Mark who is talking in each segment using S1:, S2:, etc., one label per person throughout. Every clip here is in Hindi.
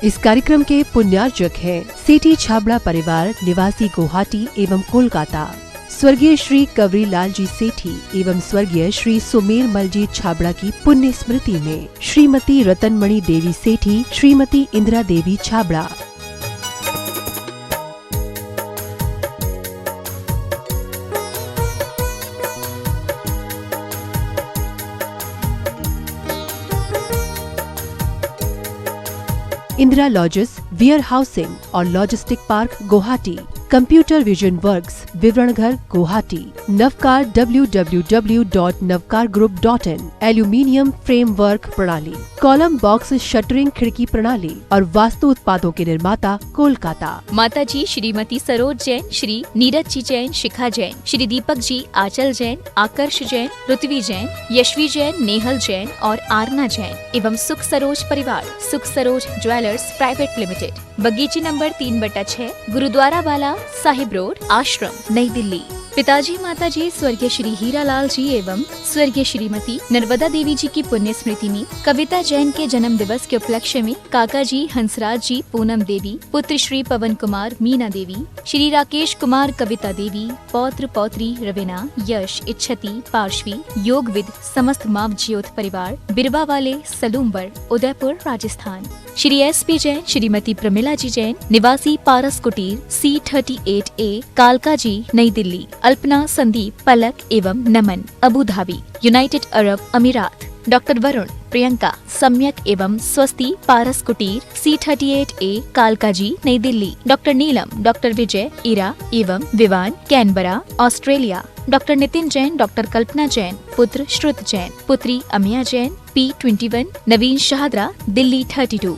S1: इस कार्यक्रम के पुण्यार्जक हैं सेठी छाबड़ा परिवार निवासी गुवाहाटी एवं कोलकाता, स्वर्गीय श्री कवरी लाल जी सेठी एवं स्वर्गीय श्री सुमेर मल जी छाबड़ा की पुण्य स्मृति में Shrimati Ratanmani Devi Sethi, Shrimati Indira Devi Chhabra. Indira lodges, warehousing और logistic park Guwahati, computer vision works, विवरण घर Guwahati, Navkar www.navkargroup.in, aluminium frame work प्रणाली, कॉलम बॉक्स शटरिंग खिड़की प्रणाली और वास्तु उत्पादों के निर्माता कोलकाता।
S2: माता जी श्रीमती सरोज जैन, श्री नीरज जी जैन, शिखा जैन, श्री दीपक जी, आंचल जैन, आकर्ष जैन, ऋत्वी जैन, यशवी जैन, नेहल जैन और आरना जैन एवं सुख सरोज परिवार, सुख सरोज ज्वेलर्स प्राइवेट लिमिटेड, बगीची नंबर 3/6, गुरुद्वारा वाला साहिब रोड, आश्रम, नई दिल्ली। पिताजी माताजी स्वर्गीय श्री हीरालाल जी एवं स्वर्गीय श्रीमती नर्मदा देवी जी की पुण्य स्मृति में कविता जैन के जन्म दिवस के उपलक्ष्य में काका जी हंसराज जी, पूनम देवी, पुत्र श्री पवन कुमार, मीना देवी, श्री राकेश कुमार, कविता देवी, पौत्र पौत्री रवीना, यश, इच्छति, पार्श्वी, योगविद, समस्त माव ज्योत परिवार, बिरवा वाले, सलूम्बर, उदयपुर, राजस्थान। श्री SP जैन, श्रीमती प्रमिला जी जैन, निवासी पारस कुटीर, C38A, कालका जी, नई दिल्ली। अल्पना, संदीप, पलक एवं नमन, अबू धाबी, यूनाइटेड अरब अमीरात। डॉक्टर वरुण, प्रियंका, सम्यक एवं स्वस्ति, पारस कुटीर, C38A, कालका जी, नई दिल्ली। डॉक्टर नीलम, डॉक्टर विजय, इरा एवं Vivaan, Canberra, Australia. Doctor Nitin Jain, doctor Kalpana Jain, पुत्र श्रुत जैन, पुत्री अमिया जैन, P21, नवीन शाहदरा, दिल्ली 32।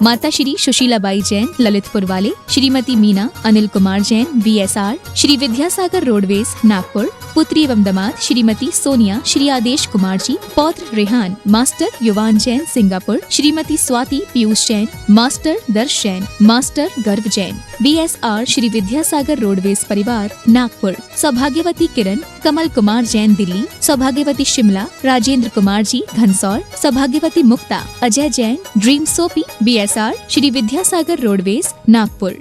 S2: माता श्री सुशीलाबाई जैन, ललितपुर वाले, श्रीमती मीना, अनिल कुमार जैन, VSR, श्री विद्यासागर रोडवेज, नागपुर। पुत्री एवं दामाद श्रीमती सोनिया, श्री आदेश कुमार जी, पौत्र रेहान, मास्टर युवान जैन, सिंगापुर। श्रीमती स्वाति पीयूष जैन, मास्टर दर्श जैन, मास्टर गर्व जैन, VSR, श्री विद्यासागर रोडवेज परिवार, नागपुर। सौभाग्यवती किरण, कमल कुमार जैन, दिल्ली। सौभाग्यवती शिमला, राजेंद्र कुमार जी, घनसौर। सौभाग्यवती Mukta, Ajay Jain, dream soapy, BSR, Shri Vidyasagar roadways, Nagpur.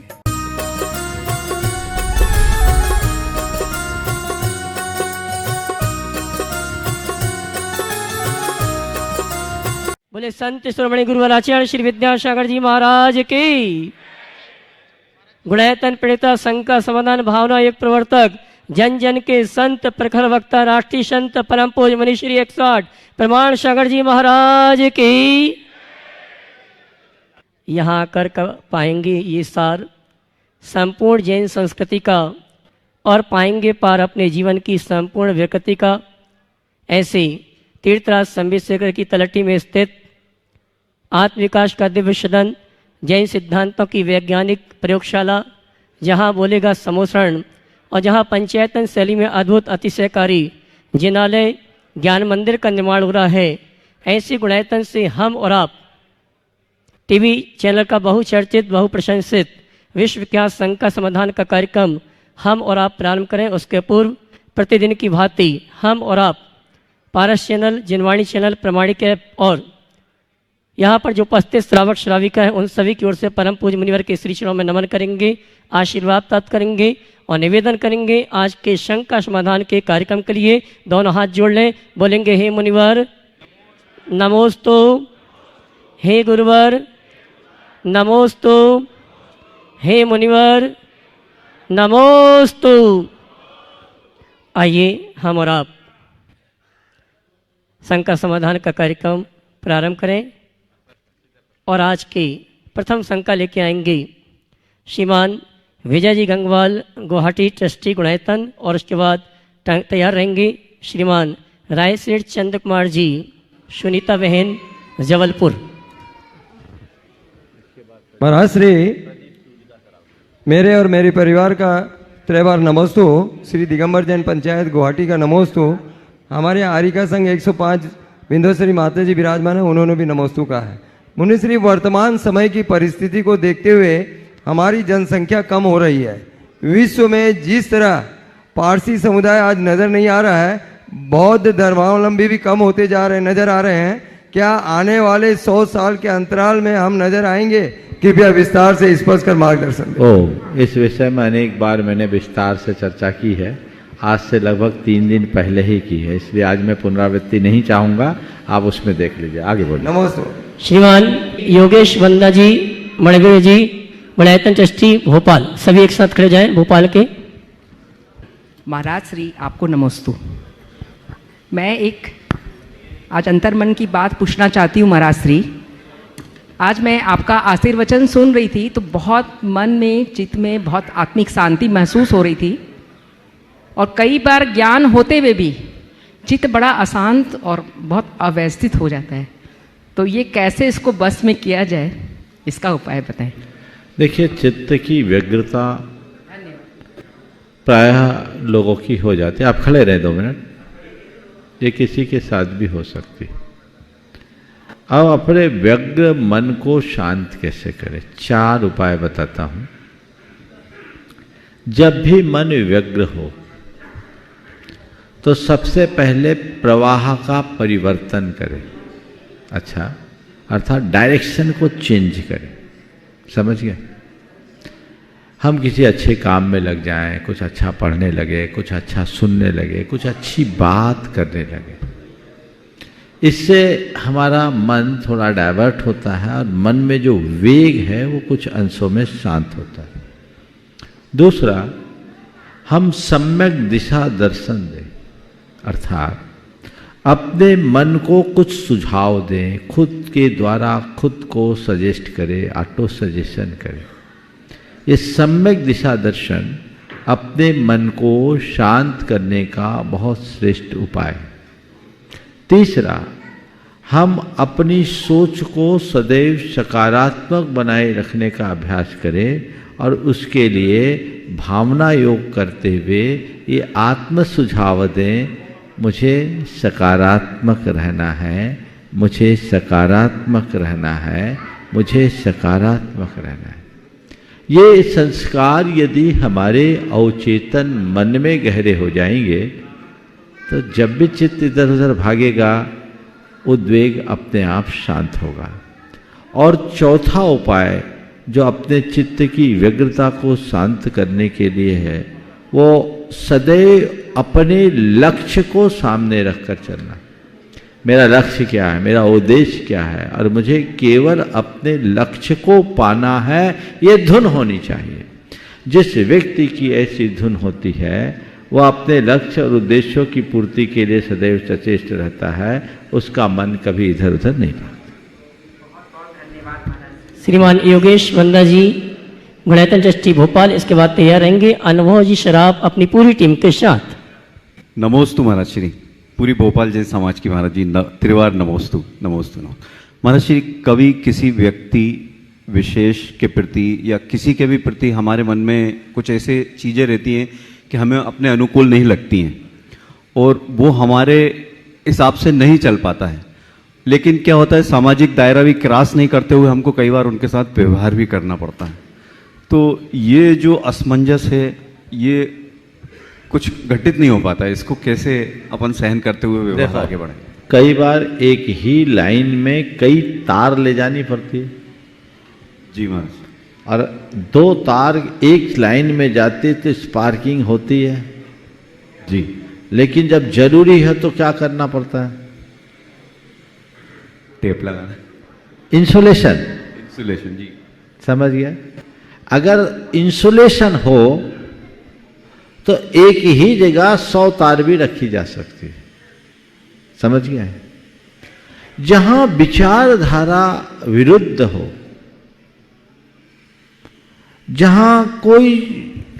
S3: बोले संत श्रोमणी गुरुवर आचार्य श्री विद्यासागर जी महाराज की। गुणायतन पीड़िता संघ का समाधान भावना एक प्रवर्तक, जन जन के संत, प्रखर वक्ता, राष्ट्रीय संत, परम पूज्य मुनि श्री 108 प्रमाण सागर जी महाराज की। यहाँ आकर पाएंगे ये सार संपूर्ण जैन संस्कृति का और पाएंगे पार अपने जीवन की संपूर्ण व्यक्ति का। ऐसे तीर्थराज संबितशेखर की तलहटी में स्थित आत्मविकास का दिव्य सदन, जैन सिद्धांतों की वैज्ञानिक प्रयोगशाला, जहाँ बोलेगा समोसरण और जहाँ पंचायतन शैली में अद्भुत अतिशयकारी जिनालय ज्ञान मंदिर का निर्माण हो रहा है। ऐसे गुणायतन से हम और आप टीवी चैनल का बहुचर्चित, बहुप्रशंसित, विश्वविख्यात संघ का समाधान का कार्यक्रम हम और आप प्रारंभ करें। उसके पूर्व प्रतिदिन की भांति हम और आप पारस चैनल, जिनवाणी चैनल, प्रमाणिक ऐप और यहाँ पर जो उपस्थित श्रावक श्राविका है उन सभी की ओर से परम पूज्य मुनिवर के श्री चरणों में नमन करेंगे, आशीर्वाद प्राप्त करेंगे और निवेदन करेंगे आज के शंख का समाधान के कार्यक्रम के लिए दोनों हाथ जोड़ लें। बोलेंगे हे मुनिवर नमोस्तु, हे गुरुवर नमोस्तु, हे मुनिवर नमोस्तु। आइए हम और आप संघ का समाधान का कार्यक्रम प्रारंभ करें और आज के प्रथम संघ का लेके आएंगे श्रीमान विजय जी गंगवाल, गुवाहाटी ट्रस्टी गुणायतन, और उसके बाद तैयार रहेंगे श्रीमान राय सेठ चंद्र कुमार जी, सुनीता बहन, जबलपुर।
S4: महाराज श्री मेरे और मेरे परिवार का त्रिवार नमोस्तु। श्री दिगंबर जैन पंचायत गुवाहाटी का नमोस्तु। हमारे आरिका संघ 105 विंध्यश्री माता जी विराजमान है, उन्होंने भी नमोस्तु कहा है। मुनिश्री, वर्तमान समय की परिस्थिति को देखते हुए हमारी जनसंख्या कम हो रही है। विश्व में जिस तरह पारसी समुदाय आज नजर नहीं आ रहा है, बौद्ध धर्मावलंबी भी कम होते जा रहे नजर आ रहे हैं। क्या आने वाले 100 साल के अंतराल में हम नजर आएंगे? कृपया विस्तार से स्पष्ट कर मार्गदर्शन दें।
S5: इस विषय में अनेक बार मैंने विस्तार से चर्चा की है, आज से लगभग 3 दिन पहले ही की है, इसलिए आज मैं पुनरावृत्ति नहीं चाहूँगा, आप उसमें देख लीजिए। आगे बोलिए।
S4: नमस्ते।
S3: श्रीमान योगेश वंदना जी, मणिवीर जी, मणियायतन ट्रस्टी भोपाल, सभी एक साथ खड़े जाएं भोपाल के।
S6: महाराज श्री आपको नमस्तु। मैं एक आज अंतर्मन की बात पूछना चाहती हूँ महाराज श्री। आज मैं आपका आशीर्वचन सुन रही थी तो बहुत मन में, चित्त में बहुत आत्मिक शांति महसूस हो रही थी, और कई बार ज्ञान होते हुए भी चित्त बड़ा अशांत और बहुत अव्यवस्थित हो जाता है। तो ये कैसे इसको बस में किया जाए, इसका उपाय बताएं।
S5: देखिए, चित्त की व्यग्रता प्रायः लोगों की हो जाती है। आप खड़े रहे 2 मिनट, ये किसी के साथ भी हो सकती। अब अपने व्यग्र मन को शांत कैसे करें, 4 उपाय बताता हूं। जब भी मन व्यग्र हो तो सबसे पहले प्रवाह का परिवर्तन करें। अच्छा, अर्थात डायरेक्शन को चेंज करें। समझ गए? हम किसी अच्छे काम में लग जाएं, कुछ अच्छा पढ़ने लगे, कुछ अच्छा सुनने लगे, कुछ अच्छी बात करने लगे, इससे हमारा मन थोड़ा डाइवर्ट होता है और मन में जो वेग है वो कुछ अंशों में शांत होता है। दूसरा, हम सम्यक दिशा दर्शन दें, अर्थात अपने मन को कुछ सुझाव दें, खुद के द्वारा खुद को सजेस्ट करें, ऑटो सजेशन करें। ये सम्यक दिशा दर्शन अपने मन को शांत करने का बहुत श्रेष्ठ उपाय है। तीसरा, हम अपनी सोच को सदैव सकारात्मक बनाए रखने का अभ्यास करें और उसके लिए भावना योग करते हुए ये आत्म सुझाव दें, मुझे सकारात्मक रहना है, मुझे सकारात्मक रहना है, मुझे सकारात्मक रहना है। ये संस्कार यदि हमारे अवचेतन मन में गहरे हो जाएंगे तो जब भी चित्त इधर उधर भागेगा, उद्वेग अपने आप शांत होगा। और चौथा उपाय जो अपने चित्त की व्यग्रता को शांत करने के लिए है, वो सदैव अपने लक्ष्य को सामने रखकर चलना। मेरा लक्ष्य क्या है, मेरा उद्देश्य क्या है, और मुझे केवल अपने लक्ष्य को पाना है, ये धुन होनी चाहिए। जिस व्यक्ति की ऐसी धुन होती है वह अपने लक्ष्य और उद्देश्यों की पूर्ति के लिए सदैव सचेष्ट रहता है, उसका मन कभी इधर उधर नहीं भागता।
S3: श्रीमान योगेश वंदना जी, मणियायतन ट्रस्टी भोपाल, इसके बाद तैयार रहेंगे अनुभव जी शराब अपनी पूरी टीम के साथ।
S7: नमोस्तु महाराज श्री, पूरी भोपाल जैन समाज की महाराज जी त्रिवार नमोस्तु नमोस्तु। महाराज श्री, कभी किसी व्यक्ति विशेष के प्रति या किसी के भी प्रति हमारे मन में कुछ ऐसे चीज़ें रहती हैं कि हमें अपने अनुकूल नहीं लगती हैं और वो हमारे हिसाब से नहीं चल पाता है, लेकिन क्या होता है, सामाजिक दायरा भी क्रॉस नहीं करते हुए हमको कई बार उनके साथ व्यवहार भी करना पड़ता है। तो ये जो असमंजस है, ये कुछ घटित नहीं हो पाता है, इसको कैसे अपन सहन करते हुए व्यवहार आगे बढ़ें?
S5: कई बार एक ही लाइन में कई तार ले जानी पड़ती है।
S7: जी महाराज।
S5: और 2 तार एक लाइन में जाते तो स्पार्किंग होती है
S7: जी,
S5: लेकिन जब जरूरी है तो क्या करना पड़ता है?
S7: टेप लगाना,
S5: इंसुलेशन।
S7: इंसुलेशन, जी
S5: समझ गया? अगर इंसुलेशन हो तो एक ही जगह 100 तार भी रखी जा सकती है। समझ गया है? जहां विचारधारा विरुद्ध हो, जहां कोई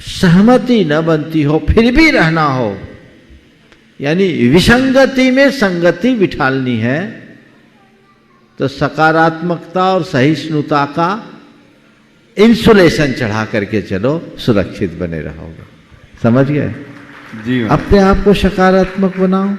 S5: सहमति न बनती हो फिर भी रहना हो, यानी विसंगति में संगति बिठालनी है, तो सकारात्मकता और सहिष्णुता का इंसुलेशन चढ़ा करके चलो, सुरक्षित बने रहोगे। समझ गए?
S7: जी।
S5: अपने आप को सकारात्मक बनाओ,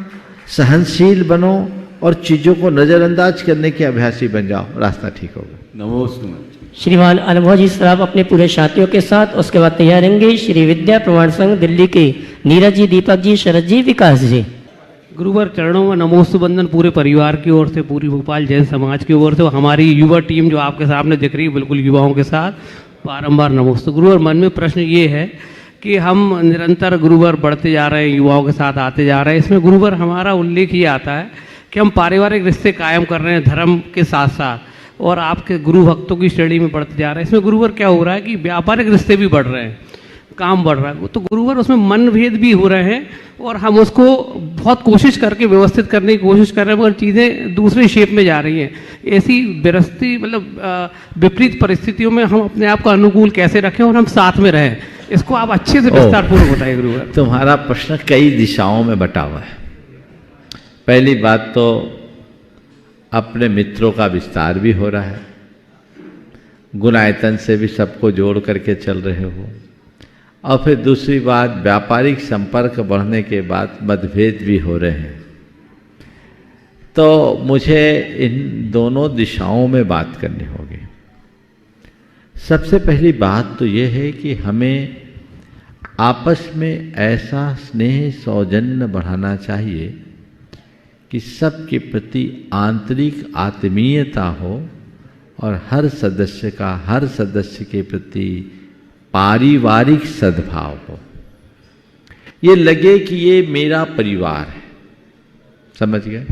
S5: सहनशील बनो और चीजों को नजरअंदाज करने के अभ्यासी बन जाओ, रास्ता ठीक होगा।
S7: नमोस्तु।
S3: श्रीमान अनुभव जी सराफ अपने पूरे साथियों के साथ, उसके बाद तैयार रहेंगे श्री विद्या प्रमाण संघ दिल्ली के नीरज जी, दीपक जी, शरद जी, विकास जी।
S8: गुरुवर चरणों में नमोस्तु बंदन पूरे परिवार की ओर से, पूरी भोपाल जैन समाज की ओर से, हमारी युवा टीम जो आपके सामने दिख रही है बिल्कुल युवाओं के साथ बारंबार नमोस्तु। गुरुवर मन में प्रश्न ये है कि हम निरंतर गुरुवर बढ़ते जा रहे हैं, युवाओं के साथ आते जा रहे हैं, इसमें गुरुवर हमारा उल्लेख ये आता है कि हम पारिवारिक रिश्ते कायम कर रहे हैं धर्म के साथ साथ, और आपके गुरु भक्तों की श्रेणी में बढ़ते जा रहे हैं। इसमें गुरुवर क्या हो रहा है कि व्यापारिक रिश्ते भी बढ़ रहे हैं, काम बढ़ रहा है, तो गुरुवर उसमें मनभेद भी हो रहे हैं और हम उसको बहुत कोशिश करके व्यवस्थित करने की कोशिश कर रहे हैं, मगर चीज़ें दूसरी शेप में जा रही हैं। ऐसी विरस्ती मतलब विपरीत परिस्थितियों में हम अपने आप को अनुकूल कैसे रखें और हम साथ में रहें, इसको आप अच्छे से विस्तारपूर्वक बताइए गुरुवर।
S5: तुम्हारा प्रश्न कई दिशाओं में बटा हुआ है। पहली बात तो अपने मित्रों का विस्तार भी हो रहा है, गुणायतन से भी सबको जोड़ करके चल रहे हो, और फिर दूसरी बात व्यापारिक संपर्क बढ़ने के बाद मतभेद भी हो रहे हैं। तो मुझे इन दोनों दिशाओं में बात करनी होगी। सबसे पहली बात तो ये है कि हमें आपस में ऐसा स्नेह सौजन्य बढ़ाना चाहिए कि सबके प्रति आंतरिक आत्मीयता हो और हर सदस्य के प्रति पारिवारिक सद्भाव हो, ये लगे कि ये मेरा परिवार है, समझ गए।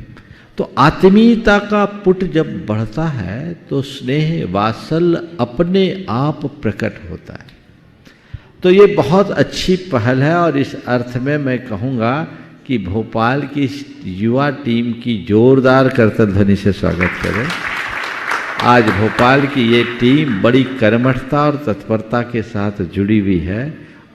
S5: तो आत्मीयता का पुट जब बढ़ता है तो स्नेह वात्सल्य अपने आप प्रकट होता है। तो ये बहुत अच्छी पहल है, और इस अर्थ में मैं कहूँगा कि भोपाल की युवा टीम की जोरदार करतल ध्वनि से स्वागत करें। आज भोपाल की ये टीम बड़ी कर्मठता और तत्परता के साथ जुड़ी हुई है,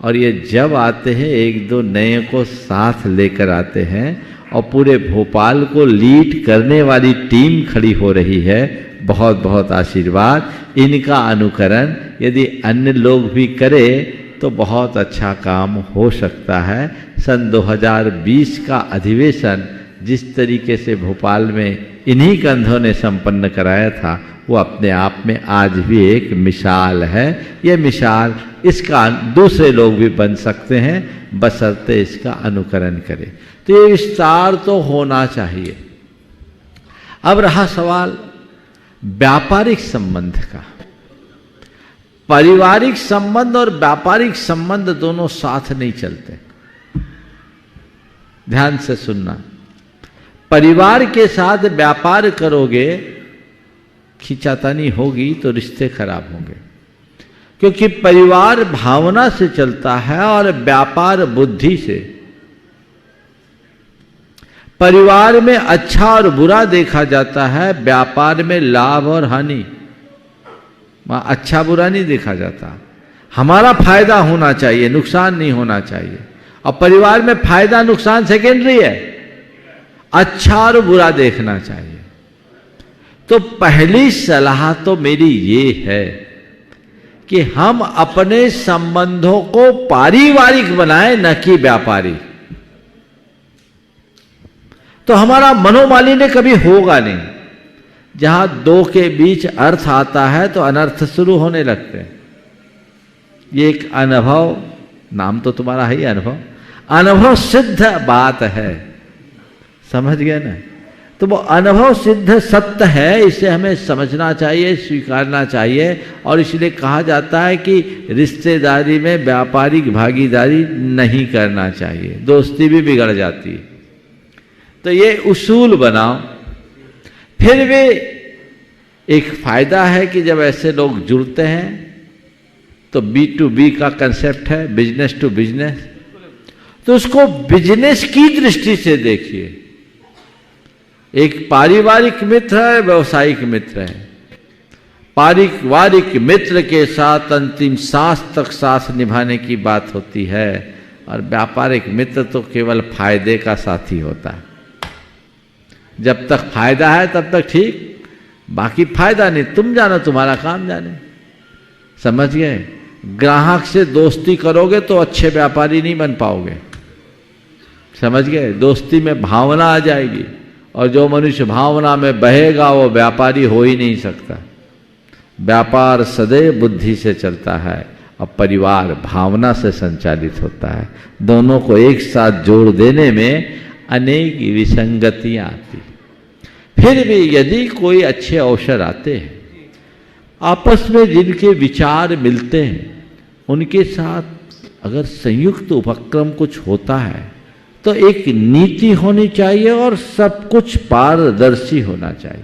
S5: और ये जब आते हैं एक दो नए को साथ लेकर आते हैं, और पूरे भोपाल को लीड करने वाली टीम खड़ी हो रही है। बहुत बहुत आशीर्वाद। इनका अनुकरण यदि अन्य लोग भी करें तो बहुत अच्छा काम हो सकता है। सन 2020 का अधिवेशन जिस तरीके से भोपाल में इन्हीं कंधों ने संपन्न कराया था, वो अपने आप में आज भी एक मिसाल है। ये मिसाल, इसका दूसरे लोग भी बन सकते हैं बशर्ते इसका अनुकरण करें। तो ये विस्तार तो होना चाहिए। अब रहा सवाल व्यापारिक संबंध का। पारिवारिक संबंध और व्यापारिक संबंध दोनों साथ नहीं चलते। ध्यान से सुनना, परिवार के साथ व्यापार करोगे, खींचातानी होगी तो रिश्ते खराब होंगे, क्योंकि परिवार भावना से चलता है और व्यापार बुद्धि से। परिवार में अच्छा और बुरा देखा जाता है, व्यापार में लाभ और हानि। वहां अच्छा बुरा नहीं देखा जाता, हमारा फायदा होना चाहिए, नुकसान नहीं होना चाहिए। और परिवार में फायदा नुकसान सेकेंडरी है, अच्छा और बुरा देखना चाहिए। तो पहली सलाह तो मेरी ये है कि हम अपने संबंधों को पारिवारिक बनाएं, न कि व्यापारिक। तो हमारा मनोमालिन्य कभी होगा नहीं। जहां दो के बीच अर्थ आता है तो अनर्थ शुरू होने लगते हैं। ये एक अनुभव, नाम तो तुम्हारा है ही अनुभव, अनुभव सिद्ध बात है, समझ गए ना। तो वो अनुभव सिद्ध सत्य है, इसे हमें समझना चाहिए, स्वीकारना चाहिए। और इसलिए कहा जाता है कि रिश्तेदारी में व्यापारिक भागीदारी नहीं करना चाहिए, दोस्ती भी बिगड़ जाती है। तो ये उसूल बनाओ। फिर भी एक फायदा है कि जब ऐसे लोग जुड़ते हैं तो B2B का कंसेप्ट है, बिजनेस टू बिजनेस, तो उसको बिजनेस की दृष्टि से देखिए। एक पारिवारिक मित्र है, व्यवसायिक मित्र है। पारिवारिक मित्र के साथ अंतिम सांस तक साथ निभाने की बात होती है, और व्यापारिक मित्र तो केवल फायदे का साथी होता है। जब तक फायदा है तब तक ठीक, बाकी फायदा नहीं, तुम जानो, तुम्हारा काम जाने, समझ गए। ग्राहक से दोस्ती करोगे तो अच्छे व्यापारी नहीं बन पाओगे, समझ गए। दोस्ती में भावना आ जाएगी, और जो मनुष्य भावना में बहेगा वो व्यापारी हो ही नहीं सकता। व्यापार सदैव बुद्धि से चलता है, और परिवार भावना से संचालित होता है। दोनों को एक साथ जोड़ देने में अनेक विसंगतियां आती। फिर भी यदि कोई अच्छे अवसर आते हैं, आपस में जिनके विचार मिलते हैं, उनके साथ अगर संयुक्त उपक्रम कुछ होता है तो एक नीति होनी चाहिए और सब कुछ पारदर्शी होना चाहिए।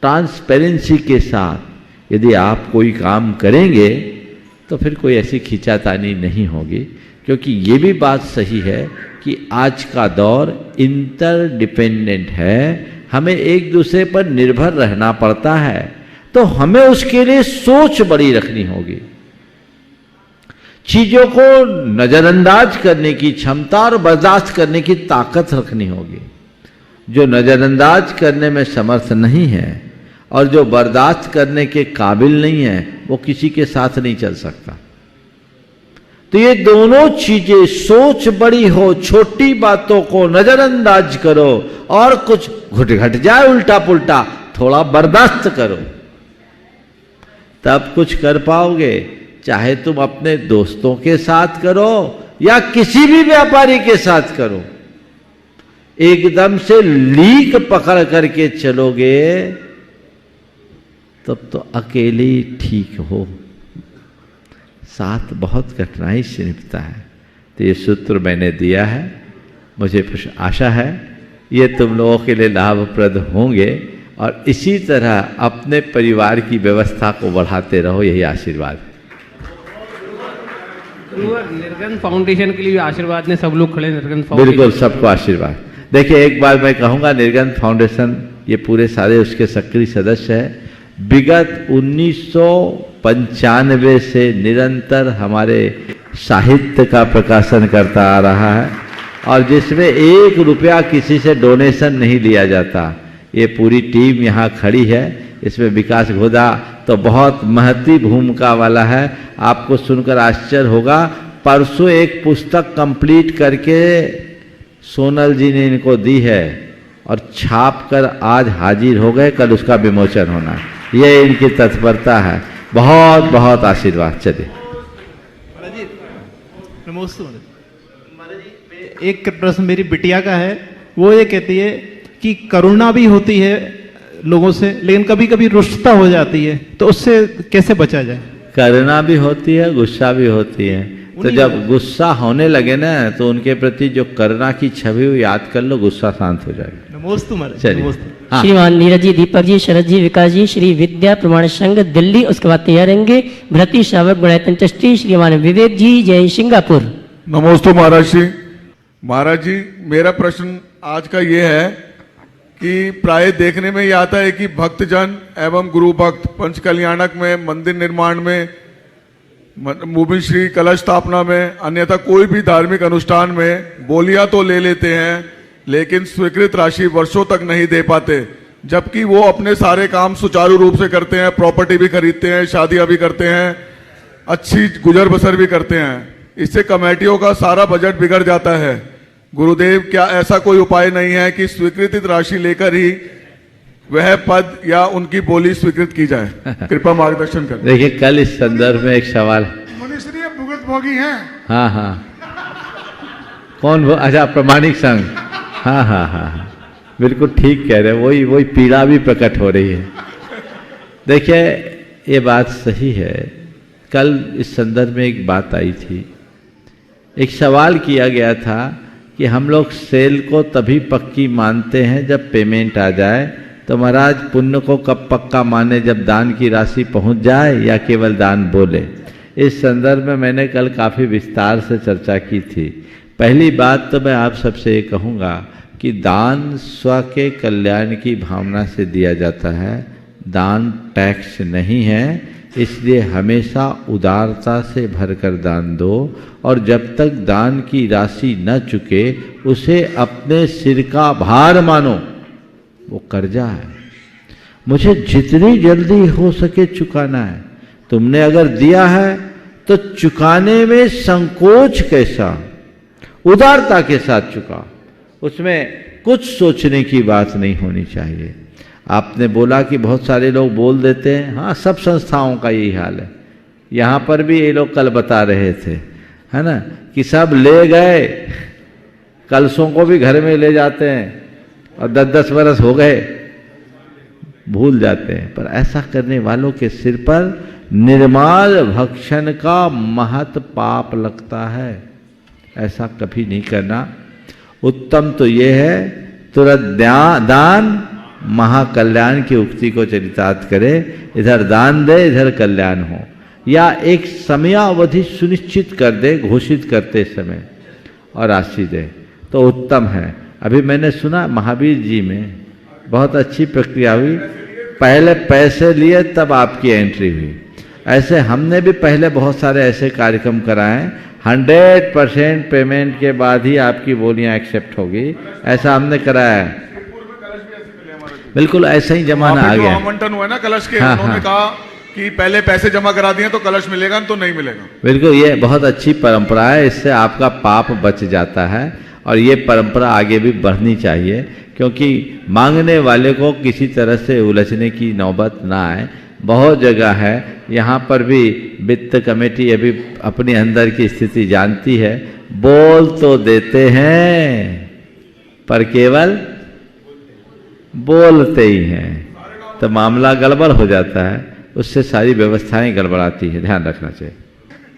S5: ट्रांसपेरेंसी के साथ यदि आप कोई काम करेंगे तो फिर कोई ऐसी खींचातानी नहीं होगी, क्योंकि ये भी बात सही है कि आज का दौर इंटरडिपेंडेंट है, हमें एक दूसरे पर निर्भर रहना पड़ता है, तो हमें उसके लिए सोच बड़ी रखनी होगी। चीजों को नजरअंदाज करने की क्षमता और बर्दाश्त करने की ताकत रखनी होगी। जो नजरअंदाज करने में समर्थ नहीं है और जो बर्दाश्त करने के काबिल नहीं है, वो किसी के साथ नहीं चल सकता। तो ये दोनों चीजें, सोच बड़ी हो, छोटी बातों को नजरअंदाज करो, और कुछ घट जाए उल्टा पुल्टा, थोड़ा बर्दाश्त करो, तब कुछ कर पाओगे। चाहे तुम अपने दोस्तों के साथ करो या किसी भी व्यापारी के साथ करो, एकदम से लीक पकड़ करके चलोगे तब तो अकेले ही ठीक हो, साथ बहुत कठिनाई से निपटा है। तो ये सूत्र मैंने दिया है, मुझे आशा है ये तुम लोगों के लिए लाभप्रद होंगे, और इसी तरह अपने परिवार की व्यवस्था को बढ़ाते रहो, यही आशीर्वाद है।
S8: निर्गन फाउंडेशन के लिए आशीर्वाद ने सब लोग खड़े, निर्गन फाउंडेशन
S5: बिल्कुल सबको आशीर्वाद। देखिए, एक बार मैं कहूँगा, निर्गन फाउंडेशन ये पूरे सारे उसके सक्रिय सदस्य हैं। विगत 1995 से निरंतर हमारे साहित्य का प्रकाशन करता आ रहा है, और जिसमें 1 रुपया किसी से डोनेशन नहीं लिया जाता। ये पूरी टीम यहाँ खड़ी है, इसमें विकास घोदा तो बहुत महती भूमिका वाला है। आपको सुनकर आश्चर्य होगा, परसों एक पुस्तक कंप्लीट करके सोनल जी ने इनको दी है और छाप कर आज हाजिर हो गए, कल उसका विमोचन होना है। ये इनकी तत्परता है, बहुत बहुत आशीर्वाद। चलिए
S9: नमस्ते महाराज जी। एक प्रश्न मेरी बिटिया का है, वो ये कहती है कि करुणा भी होती है लोगों से, लेकिन कभी कभी रुष्टता हो जाती है, तो उससे कैसे बचा जाए?
S5: करुणा भी होती है, गुस्सा भी होती है। तो जब गुस्सा होने लगे ना, तो उनके प्रति जो करुणा की छवि हो याद कर लो, गुस्सा शांत हो जाएगा।
S9: नमोस्तु महाराज।
S5: चलिए।
S9: नमोस्तु।
S3: श्रीमान नीरज जी, दीपक जी, शरद जी, विकास जी, श्री विद्या प्रमाण संघ दिल्ली, उसके बाद तैयार रहेंगे भ्रति श्रावक गुणायतन ट्रस्टी श्रीमान विवेक जी, जय सिंगापुर।
S10: नमोस्तु महाराज जी। महाराज जी, मेरा प्रश्न आज का ये है कि प्राय देखने में ये आता है कि भक्तजन एवं गुरु भक्त पंच कल्याणक में, मंदिर निर्माण में, मुबिन श्री कलश स्थापना में, अन्यथा कोई भी धार्मिक अनुष्ठान में बोलियां तो ले लेते हैं, लेकिन स्वीकृत राशि वर्षों तक नहीं दे पाते, जबकि वो अपने सारे काम सुचारू रूप से करते हैं, प्रॉपर्टी भी खरीदते हैं, शादियां भी करते हैं, अच्छी गुजर बसर भी करते हैं। इससे कमेटियों का सारा बजट बिगड़ जाता है। गुरुदेव, क्या ऐसा कोई उपाय नहीं है कि स्वीकृत राशि लेकर ही वह पद या उनकी बोली स्वीकृत की जाए? कृपया मार्गदर्शन करें।
S5: देखिए, कल इस संदर्भ में एक सवाल।
S10: मनुष्य भुगत भोगी हैं।
S5: हाँ हाँ, कौन वो? अच्छा, प्रमाणिक संघ। हाँ हाँ हाँ, बिल्कुल ठीक कह रहे हैं, वही पीड़ा भी प्रकट हो रही है। देखिए, ये बात सही है। कल इस संदर्भ में एक बात आई थी, एक सवाल किया गया था कि हम लोग सेल को तभी पक्की मानते हैं जब पेमेंट आ जाए, तो महाराज पुण्य को कब पक्का माने, जब दान की राशि पहुंच जाए या केवल दान बोले? इस संदर्भ में मैंने कल काफ़ी विस्तार से चर्चा की थी। पहली बात तो मैं आप सबसे ये कहूँगा कि दान स्व के कल्याण की भावना से दिया जाता है, दान टैक्स नहीं है, इसलिए हमेशा उदारता से भरकर दान दो, और जब तक दान की राशि न चुके उसे अपने सिर का भार मानो, वो कर्जा है, मुझे जितनी जल्दी हो सके चुकाना है। तुमने अगर दिया है तो चुकाने में संकोच कैसा, उदारता के साथ चुका, उसमें कुछ सोचने की बात नहीं होनी चाहिए। आपने बोला कि बहुत सारे लोग बोल देते हैं, हाँ, सब संस्थाओं का यही हाल है। यहाँ पर भी ये लोग कल बता रहे थे, है ना, कि सब ले गए, कलशों को भी घर में ले जाते हैं और 10-10 बरस हो गए भूल जाते हैं। पर ऐसा करने वालों के सिर पर निर्माल भक्षण का महत पाप लगता है। ऐसा कभी नहीं करना। उत्तम तो ये है तुरंत दान महाकल्याण की उक्ति को चरितार्थ करे, इधर दान दे इधर कल्याण हो, या एक समयावधि सुनिश्चित कर दे घोषित करते समय और राशि दे तो उत्तम है। अभी मैंने सुना महावीर जी में बहुत अच्छी प्रक्रिया हुई, पहले पैसे लिए तब आपकी एंट्री हुई। ऐसे हमने भी पहले बहुत सारे ऐसे कार्यक्रम कराए, 100% पेमेंट के बाद ही आपकी बोलियां एक्सेप्ट होगी, ऐसा हमने कराया है। बिल्कुल ऐसा ही जमाना आ गया।
S10: आवंटन हुआ ना कलश के, उन्होंने कहा कि पहले पैसे जमा करा दिए तो कलश मिलेगा तो नहीं मिलेगा।
S5: बिल्कुल, ये बहुत अच्छी परंपरा है, इससे आपका पाप बच जाता है और ये परंपरा आगे भी बढ़नी चाहिए, क्योंकि मांगने वाले को किसी तरह से उलझने की नौबत ना आए। बहुत जगह है, यहाँ पर भी वित्त कमेटी अभी अपने अंदर की स्थिति जानती है, बोल तो देते हैं पर केवल बोलते ही हैं, तो मामला गड़बड़ हो जाता है, उससे सारी व्यवस्थाएं गड़बड़ाती है, ध्यान रखना चाहिए।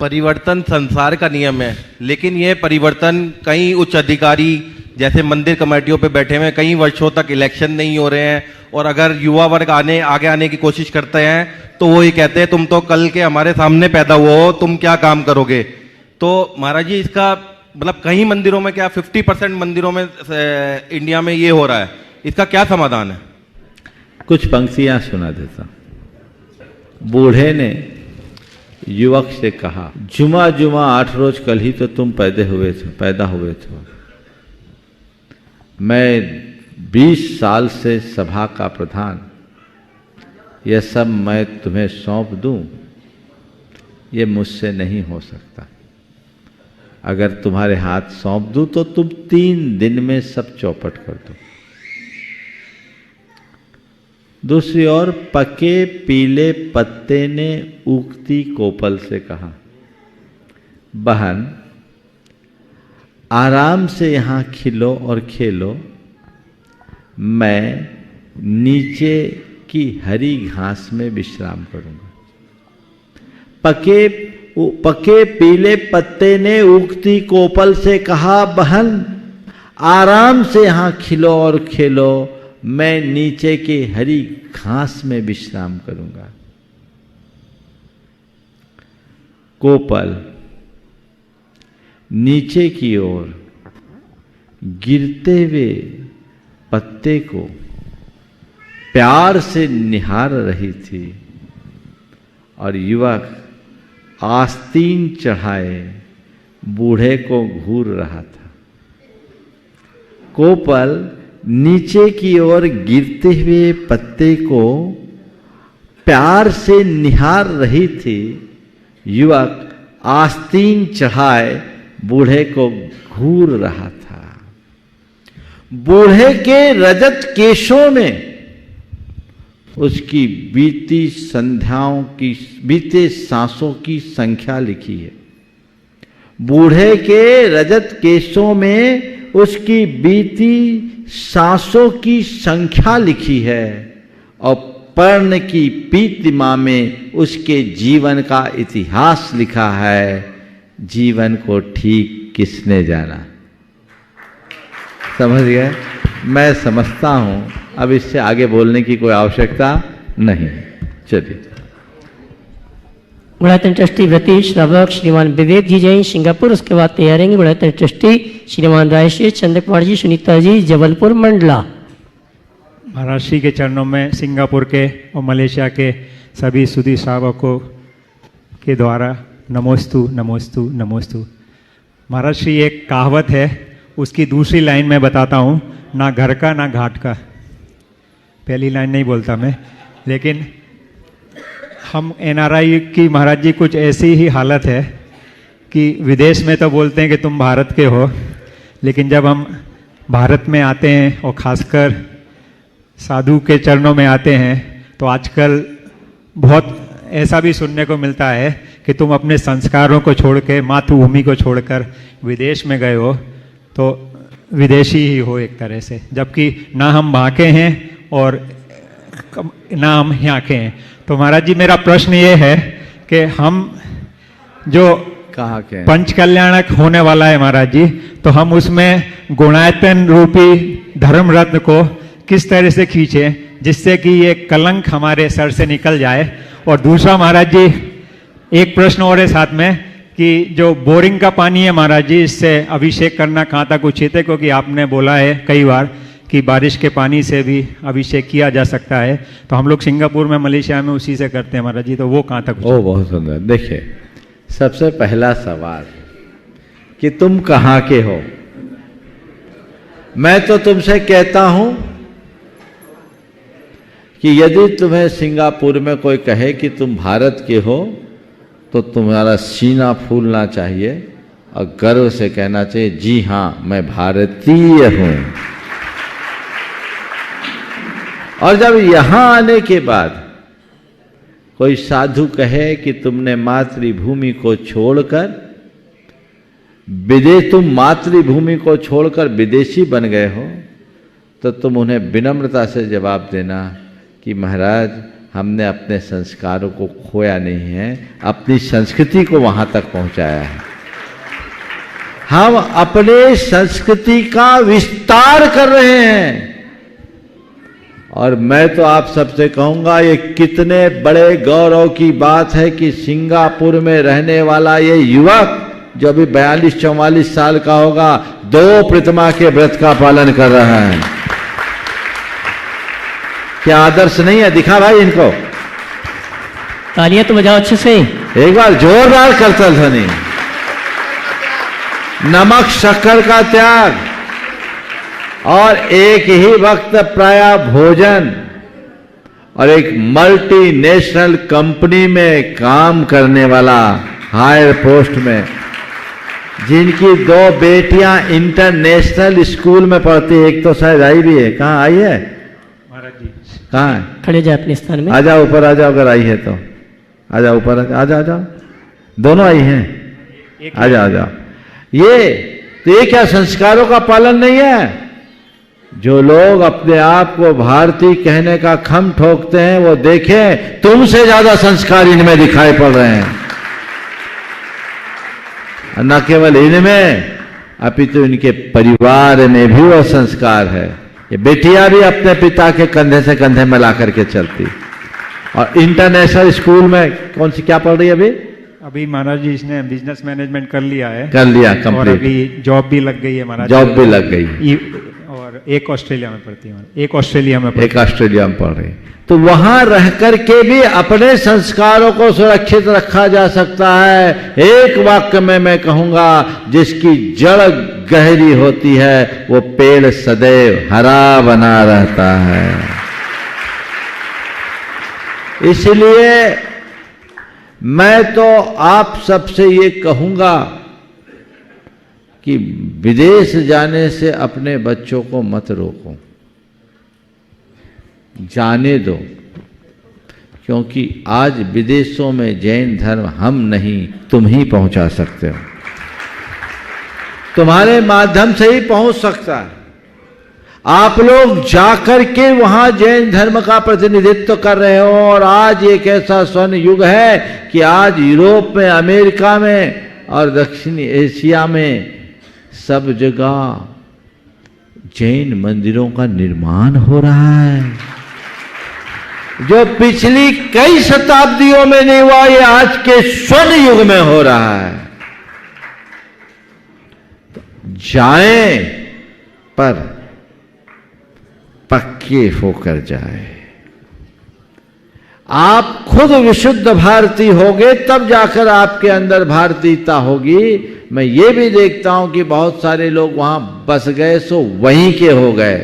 S11: परिवर्तन संसार का नियम है, लेकिन यह परिवर्तन कई उच्च अधिकारी जैसे मंदिर कमेटियों पे बैठे हुए कई वर्षों तक इलेक्शन नहीं हो रहे हैं, और अगर युवा वर्ग आगे आने की कोशिश करते हैं तो वो ये कहते हैं तुम तो कल के हमारे सामने पैदा हुए हो, तुम क्या काम करोगे। तो महाराज जी इसका मतलब कई मंदिरों में क्या 50% मंदिरों में इंडिया में ये हो रहा है, इसका क्या समाधान है?
S5: कुछ पंक्तियां सुना देता। बूढ़े ने युवक से कहा, जुमा जुमा 8 रोज कल ही तो तुम पैदा हुए थे। मैं 20 साल से सभा का प्रधान, यह सब मैं तुम्हें सौंप दूं, यह मुझसे नहीं हो सकता। अगर तुम्हारे हाथ सौंप दूं तो तुम 3 दिन में सब चौपट कर दो। दूसरी ओर पके पीले पत्ते ने उगती कोपल से कहा, बहन आराम से यहाँ खिलो और खेलो, मैं नीचे की हरी घास में विश्राम करूंगा। पके पीले पत्ते ने उगती कोपल से कहा, बहन आराम से यहाँ खिलो और खेलो, मैं नीचे के हरी घास में विश्राम करूंगा। कोपल नीचे की ओर गिरते हुए पत्ते को प्यार से निहार रही थी और युवक आस्तीन चढ़ाए बूढ़े को घूर रहा था। कोपल नीचे की ओर गिरते हुए पत्ते को प्यार से निहार रही थी, युवक आस्तीन चढ़ाए बूढ़े को घूर रहा था। बूढ़े के रजत केशों में उसकी बीती संध्याओं की, बीते सांसों की संख्या लिखी है। बूढ़े के रजत केशों में उसकी बीती सांसों की संख्या लिखी है और पर्ण की पीतिमा में उसके जीवन का इतिहास लिखा है। जीवन को ठीक किसने जाना। समझ गए? मैं समझता हूं, अब इससे आगे बोलने की कोई आवश्यकता नहीं। चलिए।
S3: गुणायतन ट्रस्टी व्रती श्रावक श्रीमान विवेक जी जैन सिंगापुर, उसके बाद तैयारेंगे गुणायतन ट्रस्टी श्रीमान रायश्री चंद्र कुमार जी सुनीता जी जबलपुर मंडला।
S12: महाराज श्री के चरणों में सिंगापुर के और मलेशिया के सभी सुधी श्रावकों के द्वारा नमोस्तु नमोस्तु नमोस्तु। महाराज श्री एक कहावत है, उसकी दूसरी लाइन में बताता हूँ, ना घर का ना घाट का। पहली लाइन नहीं बोलता मैं, लेकिन हम NRI की महाराज जी कुछ ऐसी ही हालत है कि विदेश में तो बोलते हैं कि तुम भारत के हो, लेकिन जब हम भारत में आते हैं और ख़ासकर साधु के चरणों में आते हैं तो आजकल बहुत ऐसा भी सुनने को मिलता है कि तुम अपने संस्कारों को छोड़ के, मातृभूमि को छोड़कर विदेश में गए हो। तो विदेशी ही हो एक तरह से, जबकि ना हम वहाँ के हैं और ना हम यहाँ के हैं। तो महाराज जी मेरा प्रश्न ये है कि हम जो
S5: कहाँ के हैं?
S12: पंच कल्याणक होने वाला है महाराज जी, तो हम उसमें गुणायतन रूपी धर्म रत्न को किस तरह से खींचे जिससे कि ये कलंक हमारे सर से निकल जाए। और दूसरा महाराज जी एक प्रश्न और है साथ में कि जो बोरिंग का पानी है महाराज जी, इससे अभिषेक करना कहाँ तक उचित है, क्योंकि आपने बोला है कई बार कि बारिश के पानी से भी अभिषेक किया जा सकता है। तो हम लोग सिंगापुर में, मलेशिया में उसी से करते हैं महाराज जी, तो वो कहाँ तक उचित?
S5: ओ बहुत सुंदर। देखिए, सबसे पहला सवाल कि तुम कहाँ के हो। मैं तो तुमसे कहता हूं कि यदि तुम्हें सिंगापुर में कोई कहे कि तुम भारत के हो तो तुम्हारा सीना फूलना चाहिए और गर्व से कहना चाहिए जी हां मैं भारतीय हूं। और जब यहां आने के बाद कोई साधु कहे कि तुमने मातृभूमि को छोड़कर तुम मातृभूमि को छोड़कर विदेशी बन गए हो, तो तुम उन्हें विनम्रता से जवाब देना कि महाराज हमने अपने संस्कारों को खोया नहीं है, अपनी संस्कृति को वहां तक पहुंचाया है। हम अपने संस्कृति का विस्तार कर रहे हैं। और मैं तो आप सबसे कहूंगा ये कितने बड़े गौरव की बात है कि सिंगापुर में रहने वाला ये युवक जो अभी 42-44 साल का होगा, 2 प्रतिमा के व्रत का पालन कर रहा है। क्या आदर्श नहीं है? दिखा भाई इनको,
S3: तालियां तो बजाओ अच्छे से,
S5: एक बार जोरदार करतल ध्वनि। नमक शक्कर का त्याग और एक ही वक्त प्राय भोजन और एक मल्टीनेशनल कंपनी में काम करने वाला हायर पोस्ट में, जिनकी 2 बेटियां इंटरनेशनल स्कूल में पढ़ती है, एक तो शायद आई भी है। कहाँ आई है
S12: महाराज जी?
S5: कहाँ है?
S3: खड़े जाए अपने स्थान में।
S5: आ जाओ ऊपर, आ जाओ, अगर आई है तो आ जाओ ऊपर, आ जाओ, आ जाओ। दोनों आई हैं, आ जाओ, आ जाओ। ये क्या संस्कारों का पालन नहीं है? जो लोग अपने आप को भारतीय कहने का खम ठोकते हैं वो देखें तुमसे ज्यादा संस्कार इनमें दिखाई पड़ रहे हैं। न केवल इनमें अपितु इनके परिवार में भी वो संस्कार है। ये बेटियां भी अपने पिता के कंधे से कंधे मिला करके चलती। और इंटरनेशनल स्कूल में कौन सी क्या पढ़ रही है अभी?
S12: अभी महाराज जी इसने बिजनेस मैनेजमेंट कर लिया है।
S5: कर लिया
S12: और
S5: कंप्लीट।
S12: अभी जॉब भी लग गई है महाराज।
S5: जॉब भी लग गई।
S12: और एक ऑस्ट्रेलिया में पढ़ती है, एक ऑस्ट्रेलिया में
S5: एक ऑस्ट्रेलिया में पढ़ रही। तो वहां रह करके भी अपने संस्कारों को सुरक्षित रखा जा सकता है। एक वाक्य में मैं कहूंगा, जिसकी जड़ गहरी होती है वो पेड़ सदैव हरा बना रहता है। इसलिए मैं तो आप सबसे ये कहूंगा कि विदेश जाने से अपने बच्चों को मत रोको, जाने दो। क्योंकि आज विदेशों में जैन धर्म हम नहीं तुम ही पहुंचा सकते हो, तुम्हारे माध्यम से ही पहुंच सकता है। आप लोग जाकर के वहां जैन धर्म का प्रतिनिधित्व कर रहे हो। और आज एक ऐसा स्वर्ण युग है कि आज यूरोप में, अमेरिका में और दक्षिणी एशिया में सब जगह जैन मंदिरों का निर्माण हो रहा है, जो पिछली कई शताब्दियों में नहीं हुआ, ये आज के स्वर्ण युग में हो रहा है। जाएं पर पक्के होकर जाए। आप खुद विशुद्ध भारतीय होगे तब जाकर आपके अंदर भारतीयता होगी। मैं ये भी देखता हूं कि बहुत सारे लोग वहां बस गए सो वहीं के हो गए।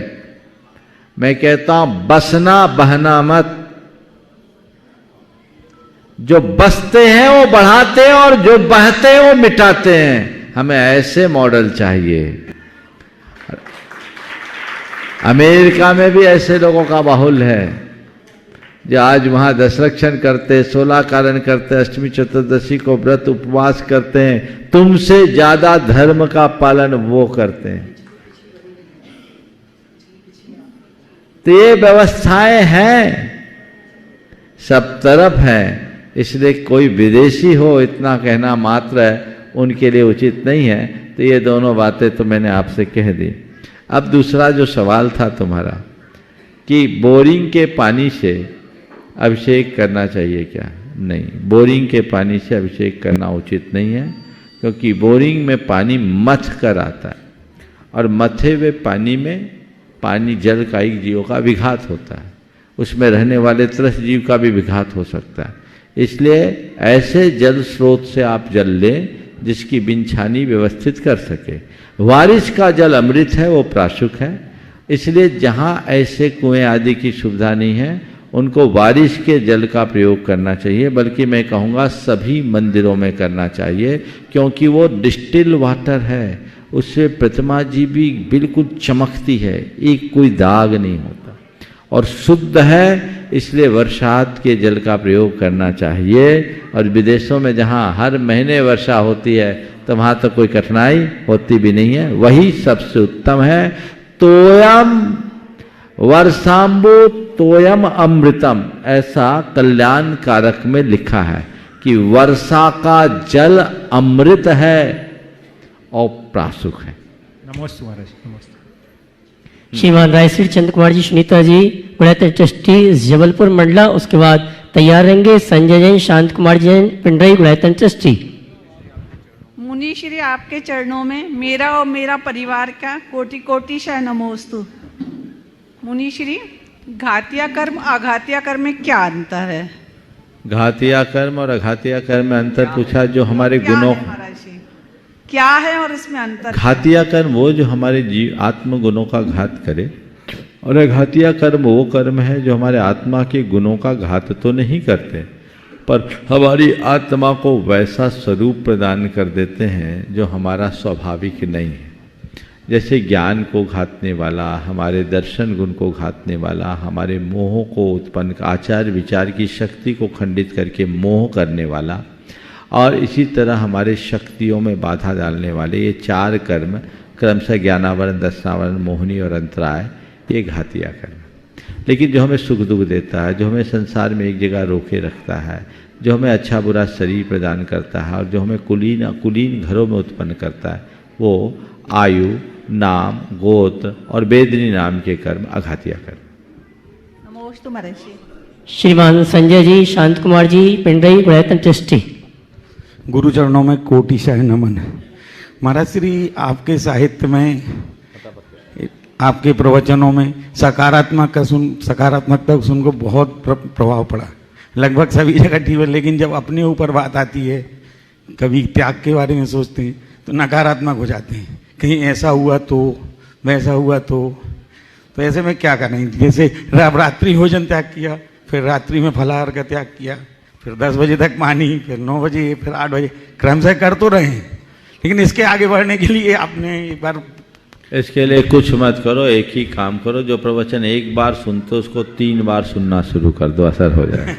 S5: मैं कहता हूं बसना बहना मत। जो बसते हैं वो बढ़ाते हैं और जो बहते हैं वो मिटाते हैं। हमें ऐसे मॉडल चाहिए। अमेरिका में भी ऐसे लोगों का बाहुल्य है जो आज वहां दशरक्षण करते, 16 कारण करते, अष्टमी चतुर्दशी को व्रत उपवास करते हैं। तुमसे ज्यादा धर्म का पालन वो करते हैं। तो ये व्यवस्थाएं हैं, सब तरफ है, इसलिए कोई विदेशी हो इतना कहना मात्र है उनके लिए उचित नहीं है। तो ये दोनों बातें तो मैंने आपसे कह दी। अब दूसरा जो सवाल था तुम्हारा कि बोरिंग के पानी से अभिषेक करना चाहिए क्या? नहीं, बोरिंग के पानी से अभिषेक करना उचित नहीं है, क्योंकि बोरिंग में पानी मथ कर आता है और मथे हुए पानी में पानी जल कायिक जीवों का विघात होता है, उसमें रहने वाले त्रस्त जीव का भी विघात हो सकता है। इसलिए ऐसे जल स्रोत से आप जल लें जिसकी बिनछानी व्यवस्थित कर सके। बारिश का जल अमृत है, वो प्राशुक है, इसलिए जहाँ ऐसे कुएं आदि की सुविधा नहीं है उनको बारिश के जल का प्रयोग करना चाहिए, बल्कि मैं कहूँगा सभी मंदिरों में करना चाहिए, क्योंकि वो डिस्टिल वाटर है, उससे प्रतिमा जी भी बिल्कुल चमकती है, एक कोई दाग नहीं होता और शुद्ध है, इसलिए वर्षात के जल का प्रयोग करना चाहिए। और विदेशों में जहाँ हर महीने वर्षा होती है तो वहाँ तो कोई कठिनाई होती भी नहीं है, वही सबसे उत्तम है। तोयम वर्षाम्बु तोयम अमृतम, ऐसा कल्याण कारक में लिखा है कि वर्षा का जल अमृत है और प्रासुक है।
S12: नमस्ते महाराज, नमस्ते।
S3: श्रीमान रायश्री चंद्र कुमार जी, सुनीता जी, गुणायतन ट्रस्टी जबलपुर मंडला। उसके बाद तैयार रहेंगे संजय जैन, शांत कुमार जैन, पिंडई, गुणायतन ट्रस्टी।
S13: मुनि श्री आपके चरणों में मेरा और मेरा परिवार का कोटि कोटि शह नमोस्तु। मुनि श्री, घातिया कर्म आघातिया कर्म में क्या अंतर है?
S5: घातिया कर्म और अघातिया कर्म में अंतर पूछा, जो हमारे गुणों
S13: क्या है और इसमें अंतर?
S5: घातिया कर्म वो जो हमारे जीव आत्म गुणों का घात करे, और अघातिया कर्म वो कर्म है जो हमारे आत्मा के गुणों का घात तो नहीं करते, पर हमारी आत्मा को वैसा स्वरूप प्रदान कर देते हैं जो हमारा स्वाभाविक नहीं है। जैसे ज्ञान को घातने वाला, हमारे दर्शन गुण को घातने वाला, हमारे मोह को उत्पन्न, आचार विचार की शक्ति को खंडित करके मोह करने वाला, और इसी तरह हमारे शक्तियों में बाधा डालने वाले ये चार कर्म, क्रमशः ज्ञानावरण, दर्शनावरण, मोहिनी और अंतराय, ये घातिया कर्म। लेकिन जो हमें सुख दुख देता है, जो हमें संसार में एक जगह रोके रखता है, जो हमें अच्छा बुरा शरीर प्रदान करता है और जो हमें कुलीन घरों में उत्पन्न करता है, वो आयु, नाम, गोत्र और वेदनी नाम के कर्म अघातिया कर्म।
S13: नमोस्तु महर्षि।
S3: श्रीमान संजय जी, शांत कुमार जी, पिंडई, गुणायतन ट्रस्टी।
S14: गुरु चरणों में कोटि शह नमन। महाराज श्री, आपके साहित्य में, आपके प्रवचनों में सकारात्मकता सुनकर बहुत प्रभाव पड़ा। लगभग सभी जगह ठीक है, लेकिन जब अपने ऊपर बात आती है, कभी त्याग के बारे में सोचते हैं तो नकारात्मक हो जाते हैं, कहीं ऐसा हुआ तो, वैसा हुआ तो ऐसे में क्या करना है? जैसे रात्रि भोजन त्याग किया, फिर रात्रि में फलाहार का त्याग किया, फिर 10 बजे तक पानी, फिर 9 बजे, फिर 8 बजे, क्रम से कर तो रहे हैं, लेकिन इसके आगे बढ़ने के लिए आपने एक बार,
S5: इसके लिए कुछ मत करो, एक ही काम करो, जो प्रवचन एक बार सुनते हो उसको 3 बार सुनना शुरू कर दो, असर हो जाए।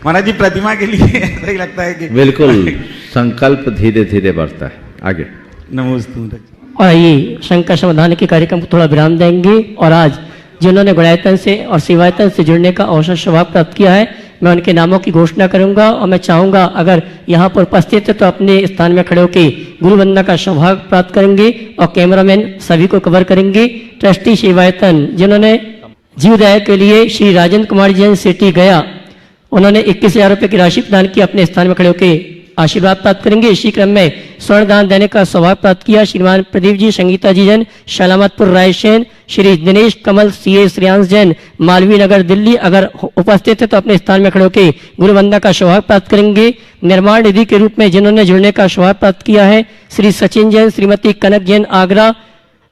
S14: महाराज जी, प्रतिमा के लिए ऐसा ही लगता है कि
S5: बिल्कुल संकल्प धीरे धीरे बढ़ता है। आगे
S14: नमस्ते।
S3: और आइए शंका समाधान के कार्यक्रम को थोड़ा विराम देंगे। और आज जिन्होंने गुणायतन से और सेवायतन से जुड़ने का अवसर सौभाग्य प्राप्त किया है, मैं उनके नामों की घोषणा करूंगा और मैं चाहूंगा अगर यहाँ पर उपस्थित है तो अपने स्थान में खड़े होकर गुरु वंदना का सौभाग्य प्राप्त करेंगे और कैमरामैन सभी को कवर करेंगे। ट्रस्टी सेवायतन जिन्होंने जीवदया के लिए श्री राजेंद्र कुमार जैन सिटी गया, उन्होंने 21,000 रुपये की राशि प्रदान की, अपने स्थान में खड़े होकर आशीर्वाद प्राप्त करेंगे। इसी क्रम में स्वर्ण दान देने का सौभाग्य प्राप्त किया श्रीमान प्रदीप जी, संगीता जी जैन, सलामतपुर रायसेन, श्री दिनेश कमल सीए श्रेयांश जैन, मालवीय नगर दिल्ली, अगर उपस्थित है तो अपने स्थान में खड़े होकर गुरु वंदना का सौभाग्य प्राप्त करेंगे। निर्माण निधि के रूप में जिन्होंने जुड़ने का सौभाग्य प्राप्त किया है श्री सचिन जैन, श्रीमती कनक जैन आगरा,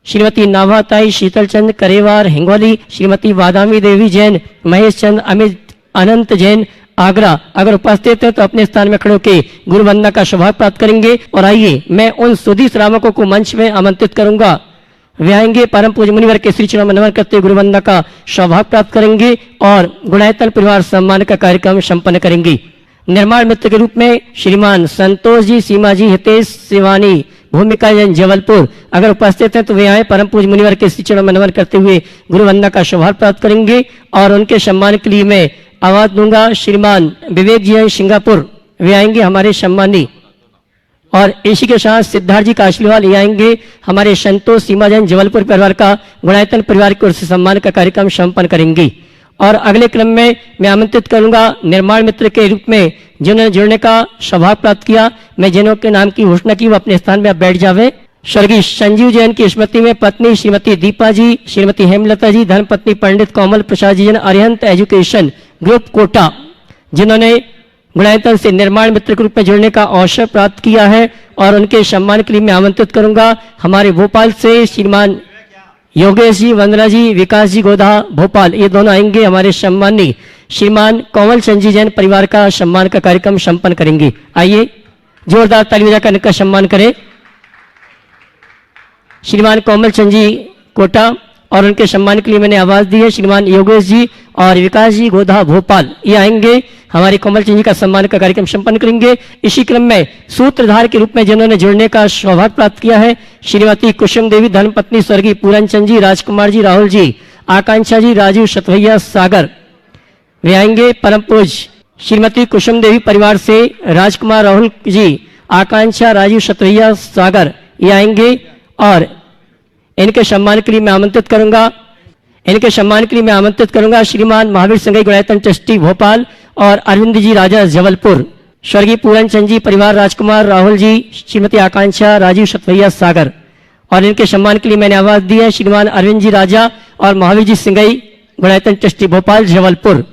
S3: श्रीमती नाभाताई शीतल चंद करेवार हिंगोली, श्रीमती वादामी देवी जैन, महेश चंद अमित अनंत जैन आगरा, अगर उपस्थित है तो अपने स्थान में खड़े होकर गुरु वंदना का सौभाग्य प्राप्त करेंगे। और आइए मैं उन सुधी श्रावकों को मंच में आमंत्रित करूंगा, वे आएंगे परम पूज्य मुनिवर के श्री चरणों में नमन करते गुरु वंदना का सौभाग्य प्राप्त करेंगे और गुणायतन परिवार सम्मान का कार्यक्रम संपन्न करेंगे। निर्माण मित्र के रूप में श्रीमान संतोष जी, सीमा जी, हितेश शिवानी, भूमिका जैन जबलपुर अगर उपस्थित हैं तो वे आए। परम पूज्य मुनिवर के श्री चरणों में नमन करते हुए गुरु वंदना का सौभाग्य प्राप्त करेंगे और उनके सम्मान के लिए मैं आवाज दूंगा। श्रीमान विवेक जी सिंगापुर वे आएंगे हमारे सम्मानी, और इसी के साथ सिद्धार्थ जी काशलीवाल ये आएंगे हमारे संतोष सीमा जैन जबलपुर परिवार का गुणायतन परिवार की ओर से सम्मान का कार्यक्रम संपन्न करेंगे। और अगले क्रम में मैं आमंत्रित करूंगा निर्माण मित्र के रूप में जिन्होंने जुड़ने का सौभाग्य प्राप्त किया। मैं जिन्हों के नाम की घोषणा की वो अपने स्थान में आप बैठ जावे। स्वर्गीय संजीव जैन की स्मृति में पत्नी श्रीमती दीपा जी, श्रीमती हेमलता जी, धर्मपत्नी पंडित कोमल प्रसाद जी जैन अरिहंत एजुकेशन ग्रुप कोटा जिन्होंने गुणायतन से निर्माण मित्र के रूप में जुड़ने का अवसर प्राप्त किया है, और उनके सम्मान के लिए मैं आमंत्रित करूंगा हमारे भोपाल से श्रीमान योगेश जी, वंदना जी, विकास जी गोधा भोपाल ये दोनों आएंगे हमारे सम्मानी श्रीमान कोमल चंद जी जैन परिवार का सम्मान का कार्यक्रम संपन्न करेंगे। आइए जोरदार ताली बजाकर इनका सम्मान करें। श्रीमान कोमल चंद जी कोटा और उनके सम्मान के लिए मैंने आवाज दी है श्रीमान योगेश जी और विकास जी गोधा भोपाल ये आएंगे हमारे कोमल चंद जी का सम्मान का कार्यक्रम संपन्न करेंगे। इसी क्रम में सूत्रधार के रूप में जिन्होंने जुड़ने का सौभाग्य प्राप्त किया है श्रीमती कुसुम देवी, धर्मपत्नी स्वर्गीय पूरन चंद जी, राजकुमार जी, राहुल जी, आकांक्षा जी, राजीव शतवैया सागर वे आएंगे। परम पूज्य श्रीमती कुसुम देवी परिवार से राजकुमार, राहुल जी, आकांक्षा, राजीव शतवैया सागर ये आएंगे और इनके सम्मान के लिए मैं आमंत्रित करूंगा श्रीमान महावीर संघई गुणायतन ट्रस्टी भोपाल और अरविंद जी राजा जबलपुर, स्वर्गीय पूरन चंद जी परिवार, राजकुमार, राहुल जी, श्रीमती आकांक्षा, राजीव शतवैया सागर, और इनके सम्मान के लिए मैंने आवाज दी है श्रीमान अरविंद जी राजा और महावीर जी सिंघई गुणायतन ट्रस्टी भोपाल जबलपुर।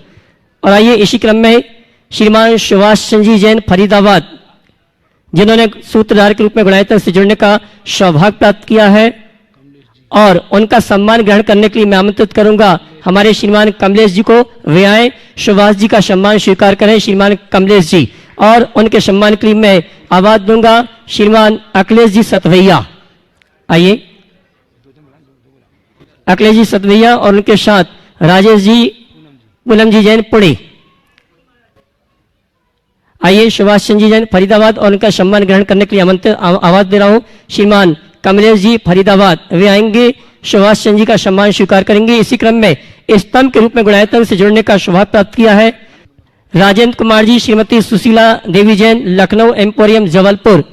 S3: और आइए इसी क्रम में श्रीमान सुभाष चंद जी जैन फरीदाबाद जिन्होंने सूत्रधार के रूप में गुणायतन से जुड़ने का सौभाग्य प्राप्त किया है, और उनका सम्मान ग्रहण करने के लिए मैं आमंत्रित करूंगा हमारे श्रीमान कमलेश जी को। वे आए सुभाष जी का सम्मान स्वीकार करें श्रीमान कमलेश जी, और उनके सम्मान के लिए मैं आवाज दूंगा श्रीमान अखिलेश जी सतवैया। आइए अखिलेश जी सतवैया और उनके साथ राजेश जी, पूनम जी जैन पुणे। आइए सुभाष चंद्र जी जैन फरीदाबाद और उनका सम्मान ग्रहण करने के लिए आमंत्रित आवाज दे रहा हूं श्रीमान कमलेश जी फरीदाबाद वे आएंगे सुभाष चंद्र जी का सम्मान स्वीकार करेंगे। इसी क्रम में स्तंभ के रूप में गुणायतन से जुड़ने का सौभाग्य प्राप्त किया है राजेंद्र कुमार जी, श्रीमती सुशीला देवी जैन, लखनऊ एम्पोरियम जबलपुर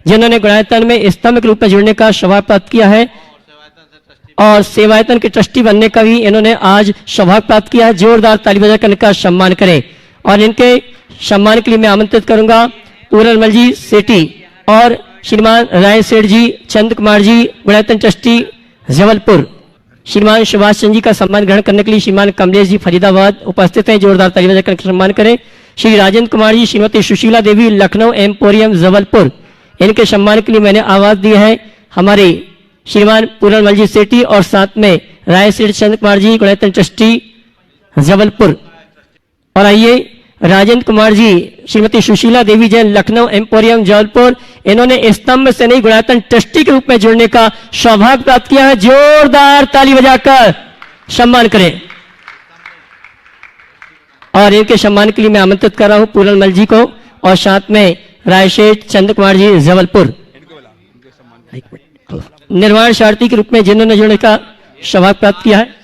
S3: जिन्होंने गुणायतन में स्तंभ के रूप में जुड़ने का सौभाग्य प्राप्त किया है, और सेवायतन के ट्रस्टी बनने का भी इन्होंने आज सौभाग्य प्राप्त किया है। जोरदार ताली बजाकर इनका सम्मान करें। और इनके सम्मान के लिए मैं आमंत्रित करूंगा पूरनमल जी सेठी और श्रीमान राय सेठ जी, चंद कुमार जी गुणायतन ट्रस्टी जबलपुर। श्रीमान सुभाष चंद्र जी का सम्मान ग्रहण करने के लिए श्रीमान कमलेश जी फरीदाबाद उपस्थित हैं। जोरदार ताली बजाकर सम्मान करें। श्री राजेंद्र कुमार जी, श्रीमती सुशीला देवी, लखनऊ एम्पोरियम जबलपुर इनके सम्मान के लिए मैंने आवाज दी है हमारे श्रीमान पूरनमल जी सेठी और साथ में राय सेठ चंद कुमार जी गुणायतन ट्रस्टी जबलपुर। और आइए राजेंद्र कुमार जी, श्रीमती सुशीला देवी जैन, लखनऊ एम्पोरियम जबलपुर इन्होंने स्तंभ से नहीं गुणायतन ट्रस्टी के रूप में जुड़ने का सौभाग्य प्राप्त किया है। जोरदार ताली बजाकर सम्मान करें। और इनके सम्मान के लिए मैं आमंत्रित कर रहा हूं पूरनमल जी को और साथ में रायशेठ चंद्र कुमार जी जबलपुर निर्माण सारथी के रूप में जिन्होंने जुड़ने का सौभाग्य प्राप्त किया है।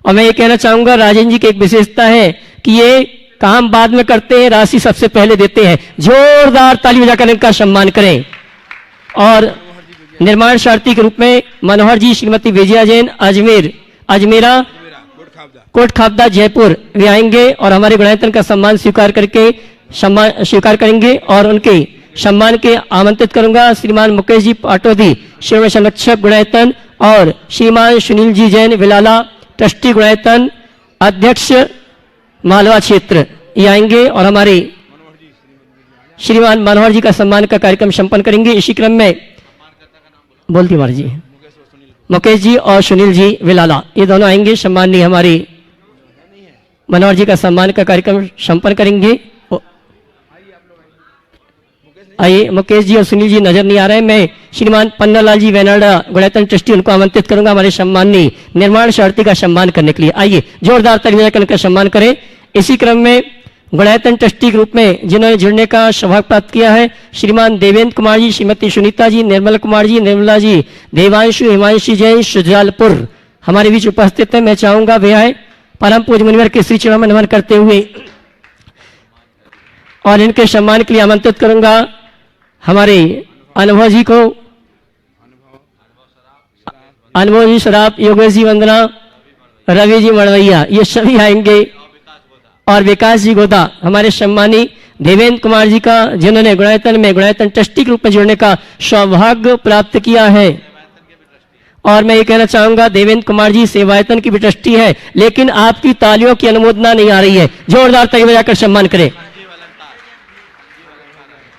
S3: और मैं ये कहना चाहूंगा राजेंद्र जी की एक विशेषता है कि ये काम बाद में करते हैं, राशि सबसे पहले देते हैं। जोरदार ताली बजाकर इनका सम्मान करें। और निर्माण सारथी के रूप में मनोहर जी, श्रीमती विजया जैन, अजमेरा कोट खाबदा जयपुर वे आएंगे और हमारे गुणायतन का सम्मान स्वीकार करेंगे। और उनके सम्मान के आमंत्रित करूंगा श्रीमान मुकेश जी पाटोदी, श्रीमान संरक्षक गुणायतन, और श्रीमान सुनील जी जैन विलाला ट्रस्टी गुणायतन अध्यक्ष मालवा क्षेत्र ये आएंगे और हमारे श्रीमान मनोहर जी का सम्मान का कार्यक्रम संपन्न करेंगे। इसी क्रम में बोलती मार जी मुकेश जी और सुनील जी विलाला ये दोनों आएंगे, सम्माननीय हमारे मनोहर जी का सम्मान का कार्यक्रम संपन्न करेंगे। आइए मुकेश जी और सुनील जी नजर नहीं आ रहे हैं। मैं श्रीमान पन्नालाल जी वेनाडा गुणायतन ट्रस्टी उनको आमंत्रित करूंगा हमारे सम्माननीय निर्माण सारथी का सम्मान करने के लिए। आइए जोरदार ताली बजाकर उनका सम्मान करें। इसी क्रम में गुणायतन ट्रस्टी के रूप में जिन्होंने जुड़ने का सौभाग्य प्राप्त किया है, श्रीमान देवेंद्र कुमार जी, श्रीमती सुनीता जी, निर्मल कुमार जी, निर्मला जी, देवांशु हिमांशु जैन सुजालपुर हमारे बीच उपस्थित है। मैं चाहूंगा वे आए परम पूज्य मुनिवर के श्री चरणों में नमन करते हुए, और इनके सम्मान के लिए आमंत्रित करूंगा हमारे अनुभव जी को, अनुभव जी सराफ, योगेश जी वंदना, रवि जी मड़वैया, ये सभी आएंगे, और विकास जी गोदा हमारे सम्मानी देवेंद्र कुमार जी का, जिन्होंने गुणायतन ट्रस्टी के रूप में जुड़ने का सौभाग्य प्राप्त किया है। और मैं ये कहना चाहूंगा देवेंद्र कुमार जी सेवायतन की भी ट्रस्टी है, लेकिन आपकी तालियों की अनुमोदना नहीं आ रही है, जोरदार ताली बजाकर सम्मान करें।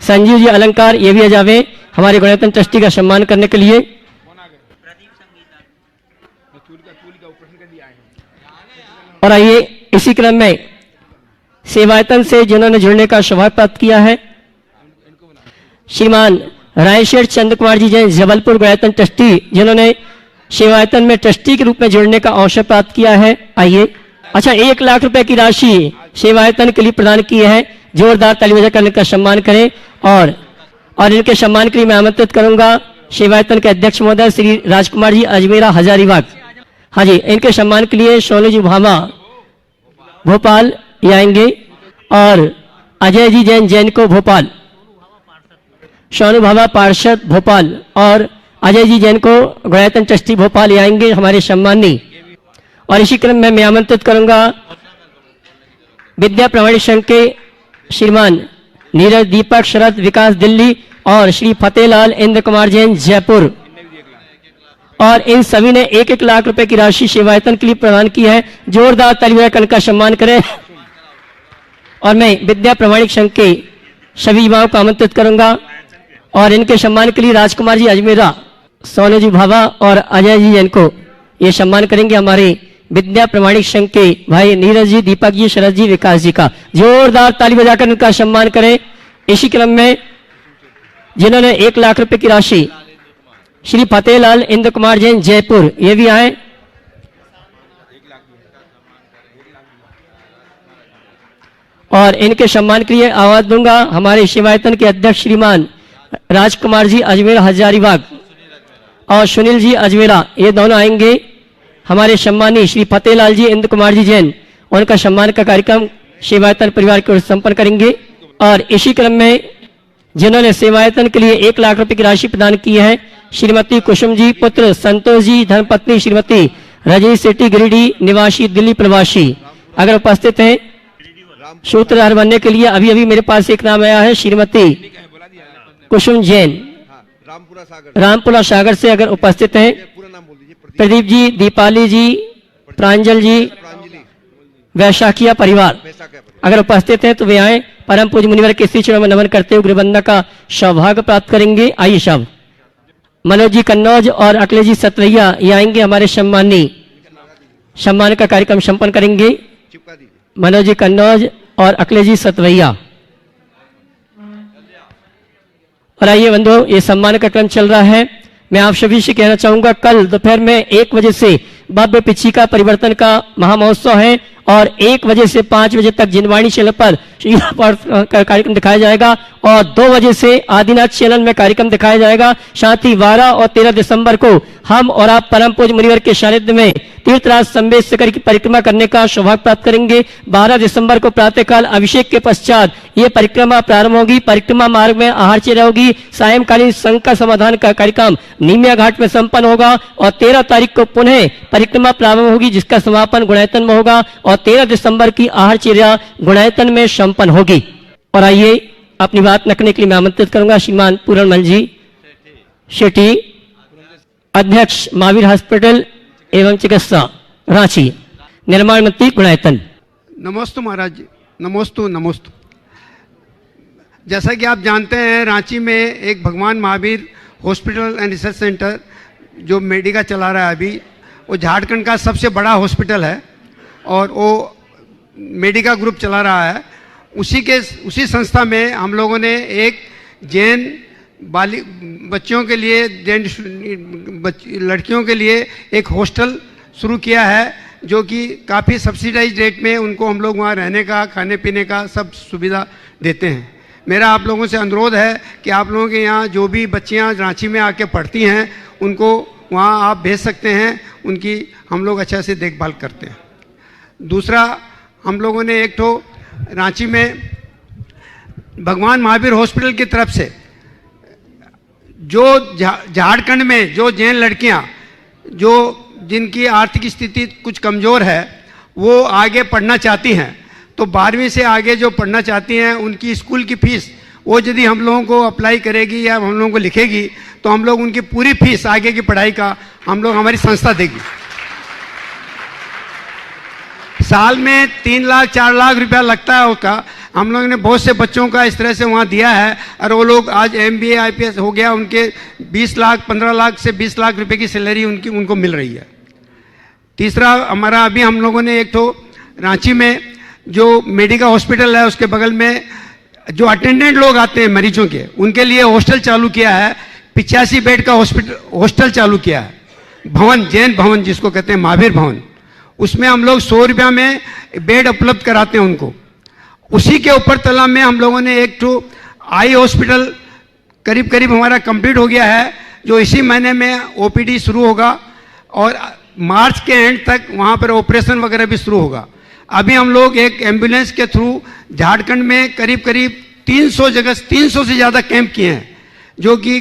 S3: संजीव जी अलंकार ये भी आ जावे हमारे गुणायतन ट्रस्टी का सम्मान करने के लिए। और आइए इसी क्रम में सेवायतन से जिन्होंने जुड़ने का सौभाग्य प्राप्त किया है, श्रीमान रायशेठ चंद्र कुमार जी जैन जबलपुर गुणायतन ट्रस्टी, जिन्होंने सेवायतन में ट्रस्टी के रूप में जुड़ने का अवसर प्राप्त किया है। आइए, अच्छा 1 लाख रुपए की राशि सेवायतन के लिए प्रदान की है, जोरदार ताली बजाकर इनका सम्मान करें। और इनके सम्मान के लिए मैं आमंत्रित करूंगा सेवायतन के अध्यक्ष महोदय श्री राजकुमार जी अजमेरा हजारीबाग। हाँ जी, इनके सम्मान के लिए सोनू जी भामा भोपाल ये आएंगे, और अजय जी जैन जैन को भोपाल, सोनू भामा पार्षद भोपाल, और अजय जी जैन को गुणायतन ट्रस्टी भोपाल ये आएंगे हमारे सम्मानी। और इसी क्रम में मैं आमंत्रित करूंगा विद्या प्रमाणिक संघ के श्रीमान नीरज दीपक शरद विकास दिल्ली और श्री फतेहलाल इंद्र कुमार जैन जयपुर, और इन सभी ने 1-1 लाख रुपए की राशि सेवायतन के लिए प्रदान की है, जोरदार ताली बजाकर इनका सम्मान करें। और मैं विद्या प्रमाणिक संघ के सभी युवाओं को आमंत्रित करूंगा, और इनके सम्मान के लिए राजकुमार जी अजमेरा, सोनू जी भाभा और अजय जी जैन को ये सम्मान करेंगे हमारे विद्या प्रमाणिक संघ के भाई नीरज जी, दीपक जी, शरद जी, विकास जी का, जोरदार ताली बजाकर इनका सम्मान करें। इसी क्रम में जिन्होंने 1 लाख रुपए की राशि श्री फतेहलाल इंद्र कुमार जैन जयपुर ये भी आए, और इनके सम्मान के लिए आवाज दूंगा हमारे सेवायतन के अध्यक्ष श्रीमान राजकुमार जी अजमेर हजारीबाग और सुनील जी अजमेरा, ये दोनों आएंगे हमारे सम्मानी श्री फतेहलाल जी इंद्र कुमार जी जैन, उनका सम्मान का कार्यक्रम सेवायतन परिवार की ओर से संपन्न करेंगे। और इसी क्रम में जिन्होंने सेवायतन के लिए 1 लाख रुपए की राशि प्रदान की है, श्रीमती कुसुम जी पुत्र संतोष जी, धर्मपत्नी श्रीमती रजनी सेठी गिरिडीह निवासी दिल्ली प्रवासी, अगर उपस्थित हैं सूत्रधार बनने के लिए। अभी अभी मेरे पास एक नाम आया है, श्रीमती कुसुम जैन रामपुरा सागर से, अगर उपस्थित हैं। प्रदीप जी, दीपाली जी, प्रांजल जी, वैशाखिया परिवार अगर उपस्थित हैं तो वे आए, परम पूज्य मुनिवर के श्री चरणों में नमन करते हुए गृहबंधन का सौभाग्य प्राप्त करेंगे। आइए सब मनोज जी कन्नौज और अखिलेश जी सतवैया ये आएंगे, हमारे सम्मान का कार्यक्रम संपन्न करेंगे। मनोज जी कन्नौज और अखिलेश जी सतवैया। और आइए बंधुओं, ये सम्मान का क्रम चल रहा है। मैं आप सभी से कहना चाहूंगा, कल दोपहर में 1 बजे से भव्य पिछिका परिवर्तन का महामहोत्सव है, और 1 बजे से 5 बजे तक जिनवाणी चैनल पर का कार्यक्रम दिखाया जाएगा, और 2 बजे से आदिनाथ चैनल में कार्यक्रम दिखाया जाएगा। साथ ही 12 और 13 दिसंबर को हम और आप परम पूज्य मुनिवर के सानिध्य में तीर्थराज संबेशकर की परिक्रमा करने का सौभाग्य प्राप्त करेंगे। 12 दिसंबर को प्रातःकाल अभिषेक के पश्चात ये परिक्रमा प्रारंभ होगी। परिक्रमा मार्ग में आहारचर्या होगी। सायंकालीन संकट समाधान का कार्यक्रम नीमिया घाट में संपन्न होगा, और 13 तारीख को पुनः परिक्रमा प्रारंभ होगी, जिसका समापन गुणायतन में होगा, और 13 दिसंबर की आहारचर्या गुणायतन में संपन्न होगी। और आइए अपनी बात रखने के लिए मैं आमंत्रित करूंगा श्रीमान पूरणमल जी शेट्टी, अध्यक्ष महावीर हॉस्पिटल एवं चिकित्सा रांची, निर्माण मंत्री गुणायतन।
S15: नमोस्तु महाराज जी, नमोस्तु नमोस्तु। जैसा कि आप जानते हैं, रांची में एक भगवान Mahavir hospital and research centre जो मेडिका चला रहा है अभी, वो झारखंड का सबसे बड़ा हॉस्पिटल है, और वो मेडिका ग्रुप चला रहा है। उसी संस्था में हम लोगों ने एक जैन बच्चों के लिए, जैन लड़कियों के लिए एक हॉस्टल शुरू किया है, जो कि काफ़ी सब्सिडाइज रेट में उनको हम लोग वहाँ रहने का, खाने पीने का सब सुविधा देते हैं। मेरा आप लोगों से अनुरोध है कि आप लोगों के यहाँ जो भी बच्चियाँ रांची में आके पढ़ती हैं उनको वहाँ आप भेज सकते हैं, उनकी हम लोग अच्छा से देखभाल करते हैं। दूसरा, हम लोगों ने एक तो रांची में भगवान महावीर हॉस्पिटल की तरफ से जो झारखंड में जो जैन लड़कियां जो जिनकी आर्थिक स्थिति कुछ कमज़ोर है वो आगे पढ़ना चाहती हैं, तो 12वीं से आगे जो पढ़ना चाहती हैं उनकी स्कूल की फीस वो यदि हम लोगों को अप्लाई करेगी या हम लोगों को लिखेगी तो हम लोग उनकी पूरी फीस आगे की पढ़ाई का हम लोग हमारी संस्था देगी। साल में 3 लाख 4 लाख रुपया लगता है उसका। हम लोगों ने बहुत से बच्चों का इस तरह से वहाँ दिया है और वो लोग आज MBA IPS हो गया, उनके 20 लाख 15 लाख से 20 लाख रुपए की सैलरी उनको मिल रही है। तीसरा, हमारा अभी हम लोगों ने एक तो रांची में जो मेडिका हॉस्पिटल है उसके बगल में जो अटेंडेंट लोग आते हैं मरीजों के, उनके लिए हॉस्टल चालू किया है। 85 बेड का हॉस्टल चालू किया है, भवन, जैन भवन जिसको कहते हैं महावीर भवन। उसमें हम लोग 100 रुपया में बेड उपलब्ध कराते हैं उनको। उसी के ऊपर तला में हम लोगों ने एक तो आई हॉस्पिटल करीब करीब हमारा कंप्लीट हो गया है, जो इसी महीने में OPD शुरू होगा और मार्च के एंड तक वहाँ पर ऑपरेशन वगैरह भी शुरू होगा। अभी हम लोग एक एम्बुलेंस के थ्रू झारखंड में करीब करीब 300 जगह 300 से ज़्यादा कैंप किए हैं, जो कि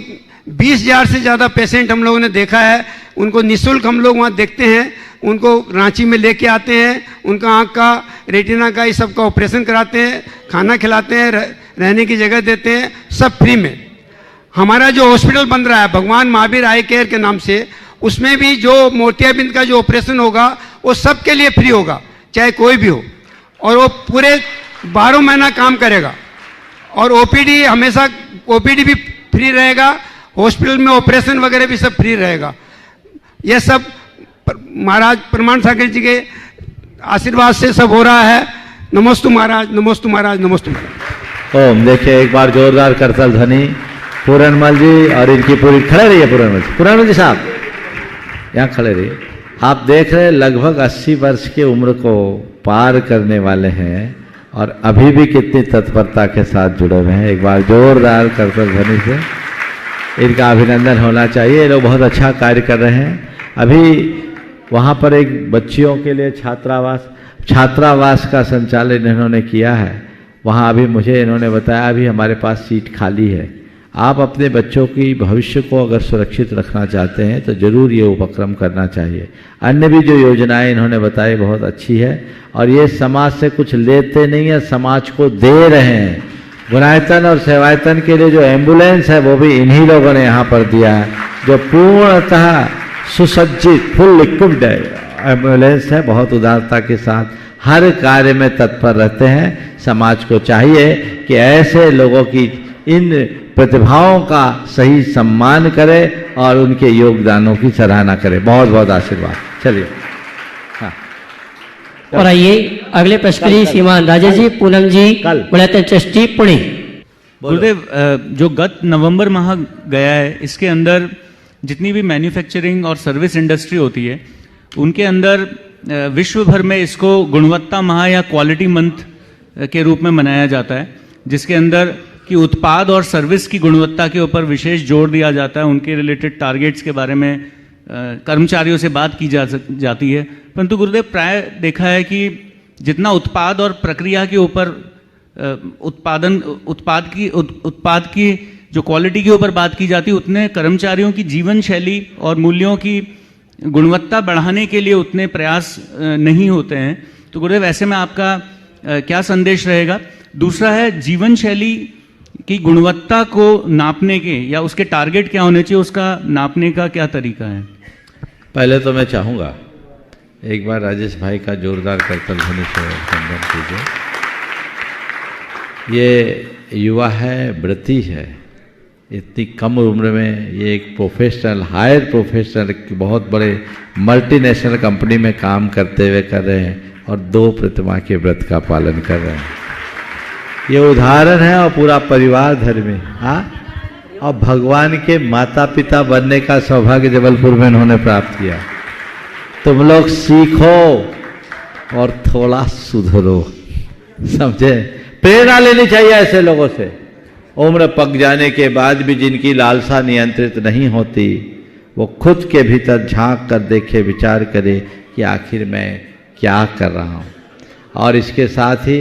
S15: 20,000 से ज़्यादा पेशेंट हम लोगों ने देखा है। उनको निःशुल्क हम लोग वहाँ देखते हैं, उनको रांची में लेके आते हैं, उनका आँख का, रेटिना का, इस सब का ऑपरेशन कराते हैं, खाना खिलाते हैं, रहने की जगह देते हैं, सब फ्री में। हमारा जो हॉस्पिटल बन रहा है भगवान महावीर आई केयर के नाम से, उसमें भी जो मोतियाबिंद का जो ऑपरेशन होगा वो सबके लिए फ्री होगा, चाहे कोई भी हो, और वो पूरे 12 महीना काम करेगा। और OPD हमेशा OPD भी फ्री रहेगा, हॉस्पिटल में ऑपरेशन वगैरह भी सब फ्री रहेगा। यह सब महाराज परमानंद सागर जी के आशीर्वाद से सब हो रहा है। नमोस्तु महाराज, नमोस्तु महाराज, नमोस्तु महाराज।
S5: ओम। देखिए एक बार जोरदार करतल ध्वनि पूरनमल जी और इनकी पूरी। खड़े रहिए पूरनमल जी साहब, यहाँ खड़े रहिए। आप देख रहे हैं लगभग 80 वर्ष की उम्र को पार करने वाले हैं और अभी भी कितनी तत्परता के साथ जुड़े हुए हैं। एक बार जोरदार करतल ध्वनि से इनका अभिनंदन होना चाहिए। ये लोग बहुत अच्छा कार्य कर रहे हैं। अभी वहाँ पर एक बच्चियों के लिए छात्रावास का संचालन इन्होंने किया है। वहाँ अभी मुझे इन्होंने बताया अभी हमारे पास सीट खाली है। आप अपने बच्चों की भविष्य को अगर सुरक्षित रखना चाहते हैं तो ज़रूर ये उपक्रम करना चाहिए। अन्य भी जो योजनाएं इन्होंने बताई बहुत अच्छी है और ये समाज से कुछ लेते नहीं है, समाज को दे रहे हैं। गुणायतन और सेवायतन के लिए जो एम्बुलेंस है वो भी इन्हीं लोगों ने यहाँ पर दिया है, जो पूर्णतः सुसज्जित फुल इक्विप्ड एम्बुलेंस है। बहुत उदारता के साथ हर कार्य में तत्पर रहते हैं। समाज को चाहिए कि ऐसे लोगों की इन प्रतिभाओं का सही सम्मान करे और उनके योगदानों की सराहना करे। बहुत बहुत आशीर्वाद। चलिए हाँ।
S3: और आइए अगले प्रश्न के लिए श्रीमान राजेश जी पूनम जी बुलाते ट्रस्टी पुणे।
S16: गुरुदेव, जो गत नवंबर माह गया है इसके अंदर जितनी भी मैन्युफैक्चरिंग और सर्विस इंडस्ट्री होती है उनके अंदर विश्व भर में इसको गुणवत्ता माह या क्वालिटी मंथ के रूप में मनाया जाता है, जिसके अंदर कि उत्पाद और सर्विस की गुणवत्ता के ऊपर विशेष जोर दिया जाता है। उनके रिलेटेड टारगेट्स के बारे में कर्मचारियों से बात की जाती है। परंतु गुरुदेव, प्राय देखा है कि जितना उत्पाद और प्रक्रिया के ऊपर उत्पाद की जो क्वालिटी के ऊपर बात की जाती है, उतने कर्मचारियों की जीवन शैली और मूल्यों की गुणवत्ता बढ़ाने के लिए उतने प्रयास नहीं होते हैं। तो गुरुदेव, ऐसे में आपका क्या संदेश रहेगा? दूसरा है, जीवन शैली की गुणवत्ता को नापने के या उसके टारगेट क्या होने चाहिए, उसका नापने का क्या तरीका है?
S5: पहले तो मैं चाहूँगा एक बार राजेश भाई का जोरदार करतल ध्वनि से अभिनंदन कीजिए। ये युवा है, व्रती है, इतनी कम उम्र में ये एक प्रोफेशनल, हायर प्रोफेशनल, बहुत बड़े मल्टीनेशनल कंपनी में काम करते हुए कर रहे हैं और 2 प्रतिमा के व्रत का पालन कर रहे हैं। ये उदाहरण है और पूरा परिवार धर्मी। हाँ, और भगवान के माता पिता बनने का सौभाग्य जबलपुर में इन्होंने प्राप्त किया। तुम लोग सीखो और थोड़ा सुधरो, समझे। प्रेरणा लेनी चाहिए ऐसे लोगों से। उम्र पक जाने के बाद भी जिनकी लालसा नियंत्रित नहीं होती, वो खुद के भीतर झांक कर देखे, विचार करे कि आखिर मैं क्या कर रहा हूँ। और इसके साथ ही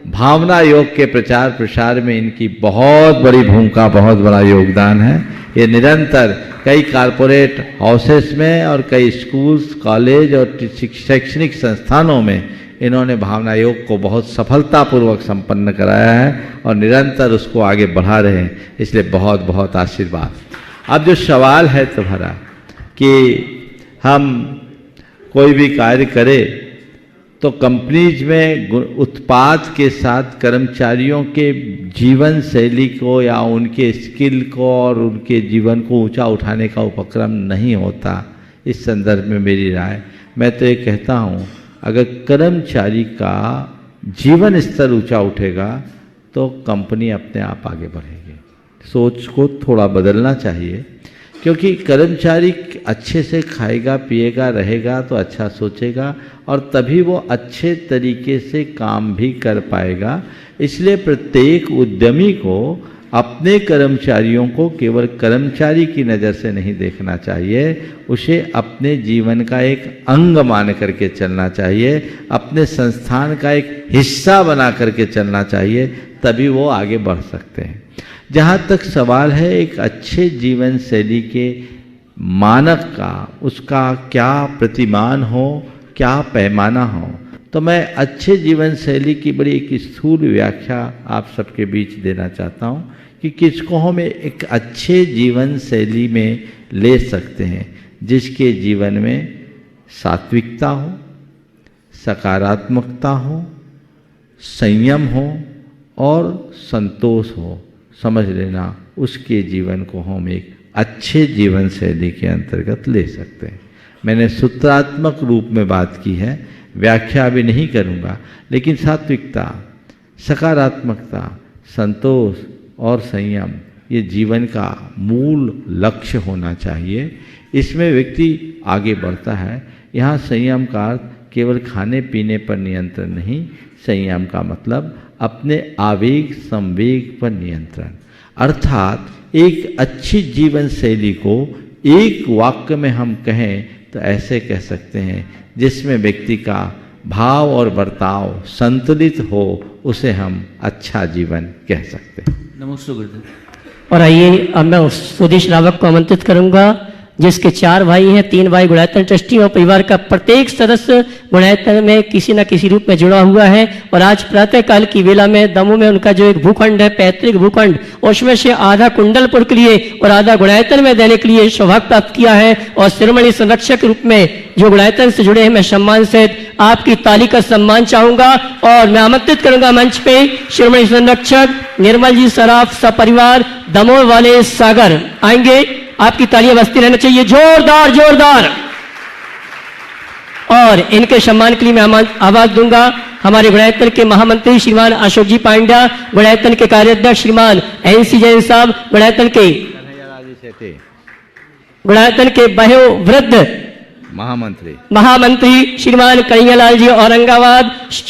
S5: भावना योग के प्रचार प्रसार में इनकी बहुत बड़ी भूमिका, बहुत बड़ा योगदान है। ये निरंतर कई कारपोरेट हाउसेस में और कई स्कूल्स, कॉलेज और शैक्षणिक संस्थानों में इन्होंने भावना योग को बहुत सफलतापूर्वक संपन्न कराया है और निरंतर उसको आगे बढ़ा रहे हैं, इसलिए बहुत बहुत आशीर्वाद। अब जो सवाल है तुम्हारा कि हम कोई भी कार्य करें तो कंपनीज में उत्पाद के साथ कर्मचारियों के जीवन शैली को या उनके स्किल को और उनके जीवन को ऊंचा उठाने का उपक्रम नहीं होता। इस संदर्भ में मेरी राय, मैं तो ये कहता हूँ, अगर कर्मचारी का जीवन स्तर ऊंचा उठेगा तो कंपनी अपने आप आगे बढ़ेगी। सोच को थोड़ा बदलना चाहिए, क्योंकि कर्मचारी अच्छे से खाएगा, पिएगा, रहेगा तो अच्छा सोचेगा और तभी वो अच्छे तरीके से काम भी कर पाएगा। इसलिए प्रत्येक उद्यमी को अपने कर्मचारियों को केवल कर्मचारी की नज़र से नहीं देखना चाहिए, उसे अपने जीवन का एक अंग मान करके चलना चाहिए, अपने संस्थान का एक हिस्सा बना करके चलना चाहिए, तभी वो आगे बढ़ सकते हैं। जहाँ तक सवाल है एक अच्छे जीवन शैली के मानक का, उसका क्या प्रतिमान हो, क्या पैमाना हो, तो मैं अच्छे जीवन शैली की बड़ी एक स्थूल व्याख्या आप सबके बीच देना चाहता हूँ कि किसको हम एक अच्छे जीवन शैली में ले सकते हैं, जिसके जीवन में सात्विकता हो, सकारात्मकता हो, संयम हो और संतोष हो। समझ लेना, उसके जीवन को हम एक अच्छे जीवन शैली के अंतर्गत ले सकते हैं। मैंने सूत्रात्मक रूप में बात की है, व्याख्या भी नहीं करूँगा, लेकिन सात्विकता, सकारात्मकता, संतोष और संयम ये जीवन का मूल लक्ष्य होना चाहिए। इसमें व्यक्ति आगे बढ़ता है। यहाँ संयम का अर्थ केवल खाने पीने पर नियंत्रण नहीं, संयम का मतलब अपने आवेग संवेग पर नियंत्रण। अर्थात एक अच्छी जीवन शैली को एक वाक्य में हम कहें तो ऐसे कह सकते हैं, जिसमें व्यक्ति का भाव और बर्ताव संतुलित हो, उसे हम अच्छा जीवन कह सकते हैं।
S16: नमस्ते गुरुदेव।
S3: और आइए अब मैं सुधीश रावत को आमंत्रित करूंगा, जिसके 4 भाई हैं, 3 भाई गुणायतन ट्रस्टी और परिवार का प्रत्येक सदस्य गुणायतन में किसी न किसी रूप में जुड़ा हुआ है। और आज प्रातः काल की वेला में दमोह में उनका जो एक भूखंड है, पैतृक भूखंड, उसमें से आधा कुंडलपुर के लिए और आधा गुणायतन में देने के लिए सौभाग्य प्राप्त किया है। और शिरोमणि संरक्षक के रूप में जो गुणायतन से जुड़े हैं, मैं सम्मान सहित आपकी ताली का सम्मान चाहूंगा और मैं आमंत्रित करूंगा मंच पे शिरोमणि संरक्षक निर्मल जी सराफ सपरिवार दमोह वाले सागर आएंगे। आपकी तालियां बजती रहना चाहिए, जोरदार जोरदार। और इनके सम्मान के लिए मैं आवाज दूंगा हमारे गुणायतन के महामंत्री श्रीमान अशोक जी पांड्या, गुणायतन के कार्याध्यक्ष श्रीमान NC जैन साहब, गुणायतन के वयोवृद्ध महामंत्री श्रीमान कन्हैयालाल जी औरंगाबाद,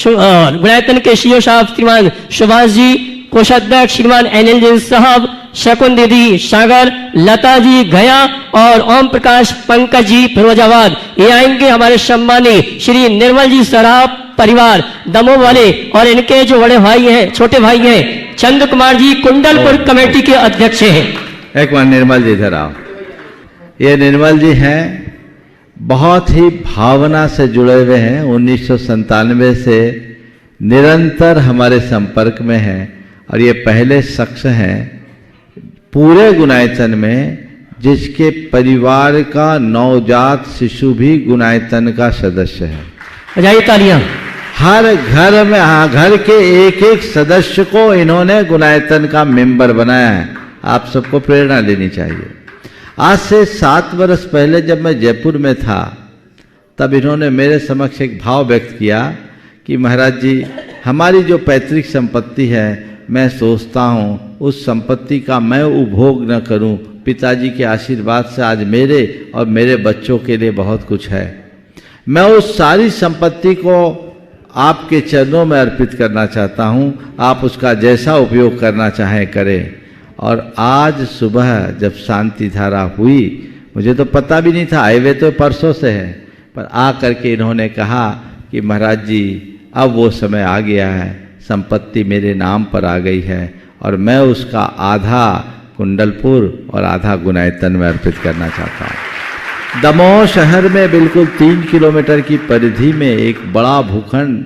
S3: गुणायतन के CEO साहब श्रीमान सुभाष जी, कोषाध्यक्ष श्रीमान NL जैन साहब, शकुन दीदी सागर, लता जी गया और ओम प्रकाश पंकज जी फिरोजाबाद, ये आएंगे हमारे सम्मानी श्री निर्मल जी सराफ परिवार दमोह वाले। और इनके जो बड़े भाई हैं, छोटे भाई हैं, चंद्र कुमार जी कुंडलपुर कमेटी के अध्यक्ष हैं।
S5: एक बार निर्मल जी इधर आओ। ये निर्मल जी हैं, बहुत ही भावना से जुड़े हुए हैं, 1997 से निरंतर हमारे संपर्क में हैं और ये पहले शख्स हैं पूरे गुणायतन में जिसके परिवार का नवजात शिशु भी गुणायतन का सदस्य है।
S3: बजाइए तालियां।
S5: हर घर में, घर के एक एक सदस्य को इन्होंने गुणायतन का मेंबर बनाया है। आप सबको प्रेरणा लेनी चाहिए। आज से 7 वर्ष पहले जब मैं जयपुर में था, तब इन्होंने मेरे समक्ष एक भाव व्यक्त किया कि महाराज जी, हमारी जो पैतृक संपत्ति है, मैं सोचता हूँ उस संपत्ति का मैं उपभोग न करूँ, पिताजी के आशीर्वाद से आज मेरे और मेरे बच्चों के लिए बहुत कुछ है, मैं उस सारी संपत्ति को आपके चरणों में अर्पित करना चाहता हूं। आप उसका जैसा उपयोग करना चाहें करें। और आज सुबह जब शांति धारा हुई, मुझे तो पता भी नहीं था, आए हुए तो परसों से है, पर आ करके इन्होंने कहा कि महाराज जी अब वो समय आ गया है, संपत्ति मेरे नाम पर आ गई है और मैं उसका आधा कुंडलपुर और आधा गुनायतन में अर्पित करना चाहता हूँ। दमोह शहर में बिल्कुल 3 किलोमीटर की परिधि में एक बड़ा भूखंड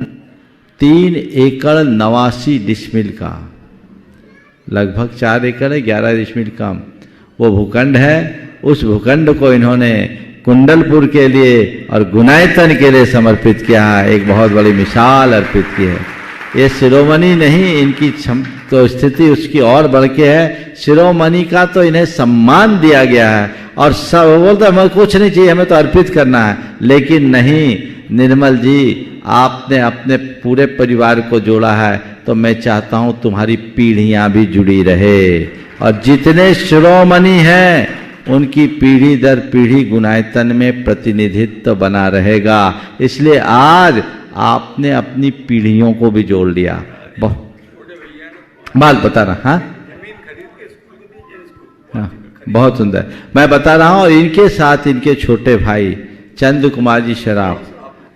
S5: 3 एकड़ 89 डिसमिल का, लगभग 4 एकड़ है, 11 डिसमिल कम, वो भूखंड है। उस भूखंड को इन्होंने कुंडलपुर के लिए और गुनायतन के लिए समर्पित किया है। एक बहुत बड़ी मिसाल अर्पित की है। ये शिरोमणि नहीं, इनकी तो स्थिति उसकी और बढ़ के है। शिरोमणि का तो इन्हें सम्मान दिया गया है और सब बोलते हमें कुछ नहीं चाहिए, हमें तो अर्पित करना है। लेकिन नहीं निर्मल जी, आपने अपने पूरे परिवार को जोड़ा है, तो मैं चाहता हूं तुम्हारी पीढ़ियां भी जुड़ी रहे और जितने शिरोमणि हैं उनकी पीढ़ी दर पीढ़ी गुनायतन में प्रतिनिधित्व बना रहेगा। इसलिए आज आपने अपनी पीढ़ियों को भी जोड़ लिया। बात बता रहा, हाँ बहुत सुंदर, मैं बता रहा हूं। और इनके साथ इनके छोटे भाई चंद्र कुमार जी शराफ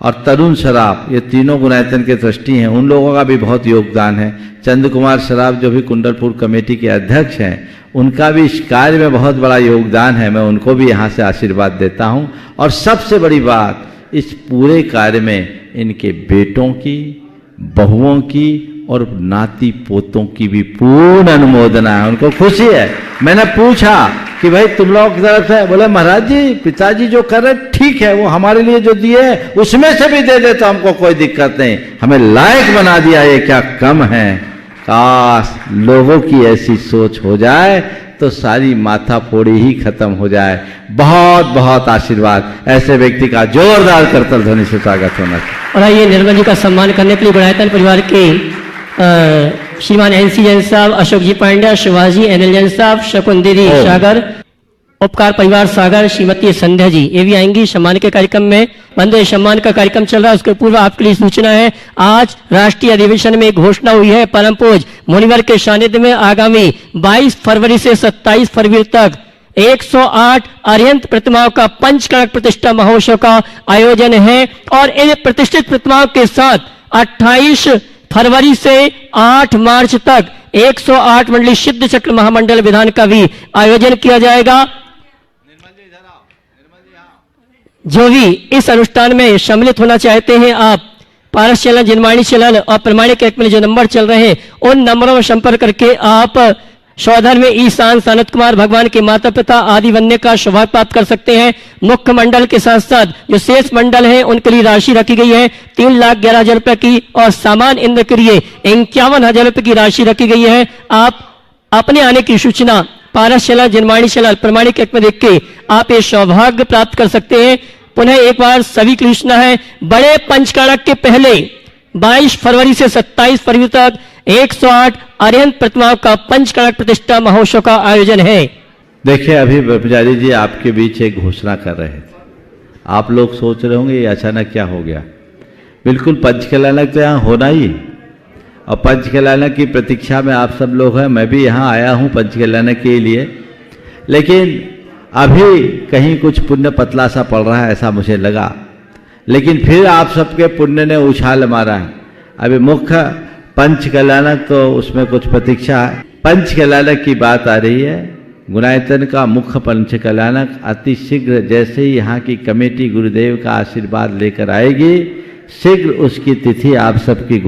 S5: और तरुण शराफ, ये तीनों गुनायतन के ट्रस्टी हैं, उन लोगों का भी बहुत योगदान है। चंद्र कुमार शराफ जो भी कुंडलपुर कमेटी के अध्यक्ष हैं, उनका भी इस कार्य में बहुत बड़ा योगदान है। मैं उनको भी यहाँ से आशीर्वाद देता हूँ। और सबसे बड़ी बात, इस पूरे कार्य में इनके बेटों की, बहुओं की और नाती पोतों की भी पूर्ण अनुमोदना है। उनको खुशी है। मैंने पूछा कि भाई तुम लोग की तरफ से, बोले महाराज जी पिताजी जो कर रहे ठीक है, वो हमारे लिए जो दिए उसमें से भी दे दे तो हमको कोई दिक्कत नहीं, हमें लायक बना दिया, ये क्या कम है। काश लोगों की ऐसी सोच हो जाए तो सारी माथा फोड़ी ही खत्म हो जाए। बहुत बहुत आशीर्वाद। ऐसे व्यक्ति का जोरदार करतल ध्वनि से स्वागत होना चाहिए।
S3: और आइए निर्मल जी का सम्मान करने के लिए गुनायतन परिवार के श्रीमान NC जैन साहब, अशोक जी पांड्या, शिवाजी NL जैन साहब, शकुन दीदी सागर, उपकार परिवार सागर, श्रीमती संध्या जी, ये भी आएंगी सम्मान के कार्यक्रम में। वंदे सम्मान का कार्यक्रम चल रहा है, उसके पूर्व आपके लिए सूचना है, आज राष्ट्रीय अधिवेशन में घोषणा हुई है परम पूज मुनिवर के सानिध्य में आगामी 22 फरवरी से 27 फरवरी तक 108 अरिहंत प्रतिमाओं का पंचकणक प्रतिष्ठा महोत्सव का आयोजन है। और इन प्रतिष्ठित प्रतिमाओं के साथ 28 फरवरी से 8 मार्च तक 108 मंडली सिद्ध चक्र महामंडल विधान का भी आयोजन किया जाएगा। जो भी इस अनुष्ठान में सम्मिलित होना चाहते हैं, आप पारस चैनल, जिनवाणी चैनल और प्रमाणिक ऐप में जो नंबर चल रहे हैं, उन नंबरों में संपर्क करके आप सौधर्म में ईशान सानत कुमार भगवान के माता पिता आदि बनने का सौभाग्य प्राप्त कर सकते हैं। मुख्य मंडल के साथ साथ जो शेष मंडल है उनके लिए राशि रखी गई है 3,11,000 रुपए की और सामान इंद्र के लिए 51,000 रुपए की राशि रखी गई है। आप अपने आने की सूचना पारस चैनल, जिनवाणी चैनल, प्रमाणिक ऐप में देख के आप ये सौभाग्य प्राप्त कर सकते हैं। पुनः एक बार सभी की सूचना है, बड़े पंचकणक के पहले 22 फरवरी से 27 फरवरी तक 108 अरिहंत प्रतिमाओं का पंचकणक प्रतिष्ठा महोत्सव का आयोजन है।
S5: देखिए अभी पुजारी जी आपके बीच एक घोषणा कर रहे थे, आप लोग सोच रहे होंगे ये अचानक क्या हो गया। बिल्कुल पंचकल्याणक तो यहाँ होना ही, और पंचकल्याणक की प्रतीक्षा में आप सब लोग हैं। मैं भी यहाँ आया हूँ पंचकल्याणक के लिए, लेकिन अभी कहीं कुछ पुण्य पतला सा पड़ रहा है ऐसा मुझे लगा, लेकिन फिर आप सबके पुण्य ने उछाल मारा है। अभी मुख्य पंचकल्याणक तो उसमें कुछ प्रतीक्षा है। पंचकल्याणक की बात आ रही है, गुनायतन का मुख्य पंचकल्याणक अति शीघ्र जैसे ही यहाँ की कमेटी गुरुदेव का आशीर्वाद लेकर आएगी, शीघ्र उसकी तिथि आप सबकी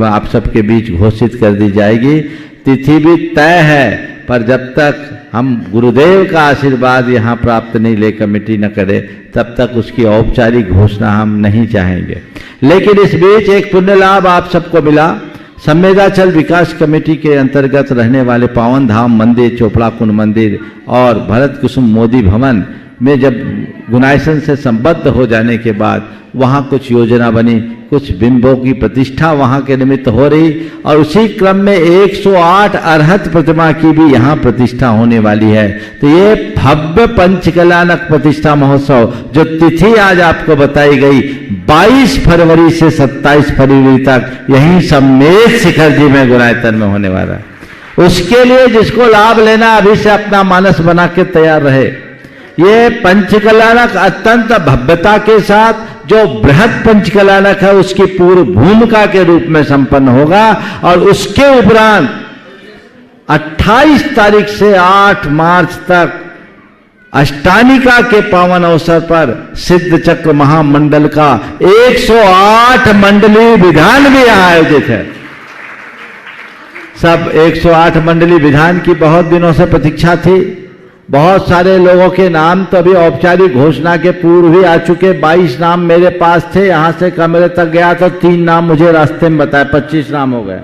S5: आप सबके बीच घोषित कर दी जाएगी। तिथि भी तय है, पर जब तक हम गुरुदेव का आशीर्वाद यहाँ प्राप्त नहीं ले, कमेटी न करे, तब तक उसकी औपचारिक घोषणा हम नहीं चाहेंगे। लेकिन इस बीच एक पुण्य लाभ आप सबको मिला। संवेदाचल विकास कमेटी के अंतर्गत रहने वाले पावन धाम मंदिर, चोपड़ा कुंड मंदिर और भरत कुसुम मोदी भवन में जब गुणायसन से संबद्ध हो जाने के बाद वहाँ कुछ योजना बनी, कुछ बिंबों की प्रतिष्ठा वहाँ के निमित्त हो रही, और उसी क्रम में 108 अरहत प्रतिमा की भी यहाँ प्रतिष्ठा होने वाली है। तो ये भव्य पंचकल्याणक प्रतिष्ठा महोत्सव जो तिथि आज आपको बताई गई 22 फरवरी से 27 फरवरी तक यहीं सम्मेद शिखर जी में गुणायतन में होने वाला है। उसके लिए जिसको लाभ लेना अभी से अपना मानस बना के तैयार रहे। ये पंचकल्याणक अत्यंत भव्यता के साथ जो बृहद पंचकल्याणक है उसकी पूर्व भूमिका के रूप में संपन्न होगा, और उसके उपरांत 28 तारीख से 8 मार्च तक अष्टानिका के पावन अवसर पर सिद्ध चक्र महामंडल का 108 मंडलीय विधान भी यहां आयोजित है। सब 108 मंडलीय विधान की बहुत दिनों से प्रतीक्षा थी। बहुत सारे लोगों के नाम तो अभी औपचारिक घोषणा के पूर्व ही आ चुके। 22 नाम मेरे पास थे, यहां से कमरे तक गया तो 3 नाम मुझे रास्ते में बताए, 25 नाम हो गए।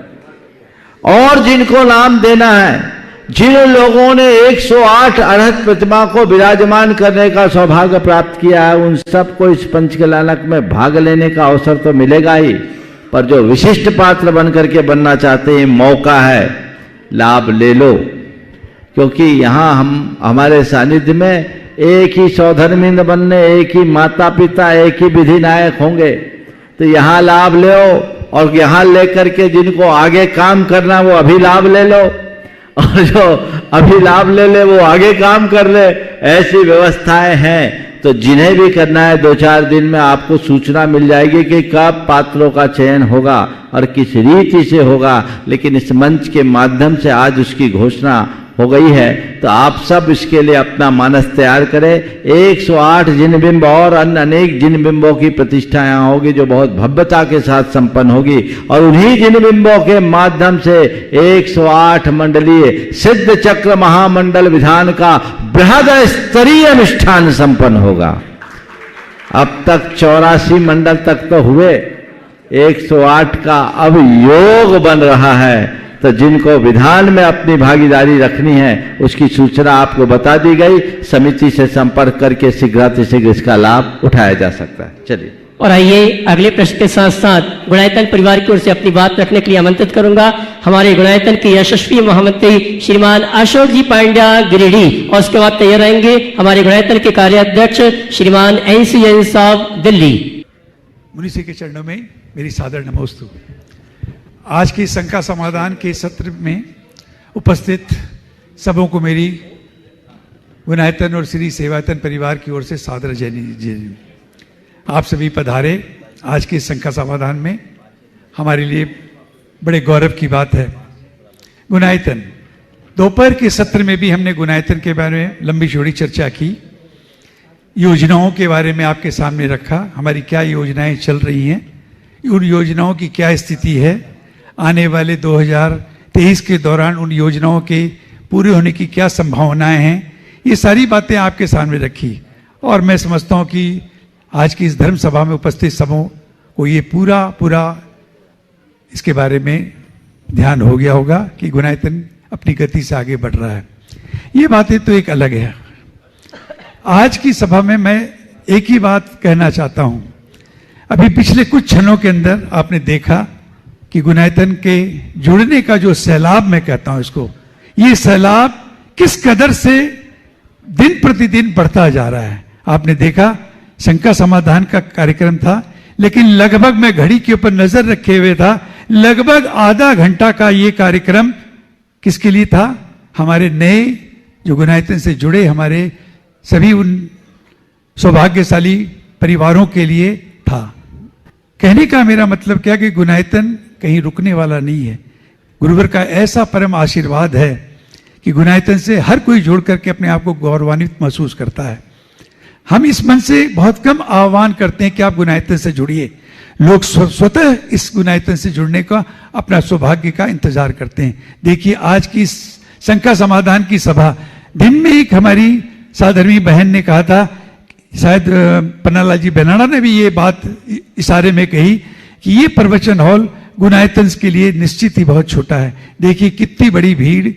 S5: और जिनको नाम देना है, जिन लोगों ने 108 अरहत प्रतिमा को विराजमान करने का सौभाग्य प्राप्त किया है, उन सबको इस पंचकल्याणक में भाग लेने का अवसर तो मिलेगा ही, पर जो विशिष्ट पात्र बन करके बनना चाहते हैं, मौका है, लाभ ले लो। क्योंकि यहाँ हमारे सानिध्य में एक ही सौधर्मिंद बनने, एक ही माता पिता, एक ही विधि नायक होंगे। तो यहाँ लाभ लो, और यहाँ लेकर के जिनको आगे काम करना वो अभी लाभ ले लो, और जो अभी लाभ ले ले वो आगे काम कर ले। ऐसी व्यवस्थाएं हैं। तो जिन्हें भी करना है 2-4 दिन में आपको सूचना मिल जाएगी कि कब पात्रों का चयन होगा और किस रीति से होगा। लेकिन इस मंच के माध्यम से आज उसकी घोषणा हो गई है। तो आप सब इसके लिए अपना मानस तैयार करें। 108 जिन बिंब और अन्य अनेक जिन बिंबों की प्रतिष्ठा यहाँ होगी जो बहुत भव्यता के साथ संपन्न होगी, और उन्हीं जिन बिंबों के माध्यम से 108 मंडलीय सिद्ध चक्र महामंडल विधान का बृहद स्तरीय अनुष्ठान संपन्न होगा। अब तक 84 मंडल तक तो हुए, 108 का अब योग बन रहा है। तो जिनको विधान में अपनी भागीदारी रखनी है उसकी सूचना आपको बता दी गई। समिति से संपर्क करके शीघ्रातिशीघ्र इसका लाभ उठाया जा सकता है। चलिए,
S3: और आइए अगले प्रश्न के साथ साथ गुणायतन परिवार की ओर से अपनी बात रखने के लिए आमंत्रित करूंगा हमारे गुणायतन के यशस्वी महामंत्री श्रीमान अशोक जी पांड्या गिरिडीह, और उसके बाद तैयार रहेंगे हमारे गुणायतन के कार्याध्यक्ष श्रीमान NC जैन साहब दिल्ली।
S17: मुनि श्री के चरणों में मेरी सादर नमोस्तु। आज के शंका समाधान के सत्र में उपस्थित सबों को मेरी गुणायतन और श्री सेवायतन परिवार की ओर से सादर जय। आप सभी पधारे आज के शंका समाधान में, हमारे लिए बड़े गौरव की बात है। गुणायतन, दोपहर के सत्र में भी हमने गुणायतन के बारे में लंबी चौड़ी चर्चा की, योजनाओं के बारे में आपके सामने रखा, हमारी क्या योजनाएं चल रही हैं, उन योजनाओं की क्या स्थिति है, आने वाले 2023 के दौरान उन योजनाओं के पूरे होने की क्या संभावनाएं हैं, ये सारी बातें आपके सामने रखी। और मैं समझता हूँ कि आज की इस धर्म सभा में उपस्थित सबों को ये पूरा इसके बारे में ध्यान हो गया होगा कि गुणायतन अपनी गति से आगे बढ़ रहा है। ये बातें तो एक अलग है। आज की सभा में मैं एक ही बात कहना चाहता हूँ। अभी पिछले कुछ क्षणों के अंदर आपने देखा कि गुणायतन के जुड़ने का जो सैलाब, मैं कहता हूं इसको, ये सैलाब किस कदर से दिन प्रतिदिन बढ़ता जा रहा है। आपने देखा शंका समाधान का कार्यक्रम था, लेकिन लगभग मैं घड़ी के ऊपर नजर रखे हुए था, लगभग आधा घंटा का ये कार्यक्रम किसके लिए था? हमारे नए जो गुणायतन से जुड़े हमारे सभी उन सौभाग्यशाली परिवारों के लिए था। कहने का मेरा मतलब क्या कि गुणायतन कहीं रुकने वाला नहीं है। गुरुवर का ऐसा परम आशीर्वाद है कि गुणायतन से हर कोई जुड़ करके अपने आप को गौरवान्वित महसूस करता है। हम इस मन से बहुत कम आह्वान करते हैं कि आप गुणायतन से जुड़िए। लोग स्वतः इस गुणायतन से जुड़ने का अपना सौभाग्य का इंतजार करते हैं। देखिए, आज की शंका समाधान की सभा दिन में एक हमारी साधर्मी बहन ने कहा था, शायद पन्नालाल जी बेनाड़ा ने भी ये बात इशारे में कही कि ये प्रवचन हॉल गुणायतन के लिए निश्चित ही बहुत छोटा है। देखिए कितनी बड़ी भीड़,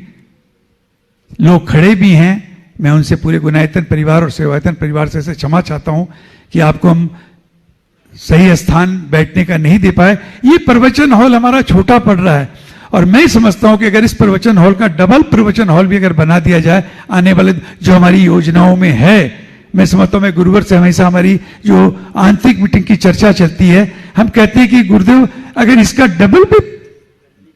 S17: लोग खड़े भी हैं, मैं उनसे पूरे गुनायतन परिवार और सेवायतन परिवार से क्षमा चाहता हूँ कि आपको हम सही स्थान बैठने का नहीं दे पाए। ये प्रवचन हॉल हमारा छोटा पड़ रहा है और मैं समझता हूं कि अगर इस प्रवचन हॉल का डबल प्रवचन हॉल भी अगर बना दिया जाए आने वाले जो हमारी योजनाओं में है, मैं समझता हूं, मैं गुरुवर से हमेशा हमारी जो आंतरिक मीटिंग की चर्चा चलती है, हम कहते हैं कि गुरुदेव अगर इसका डबल भी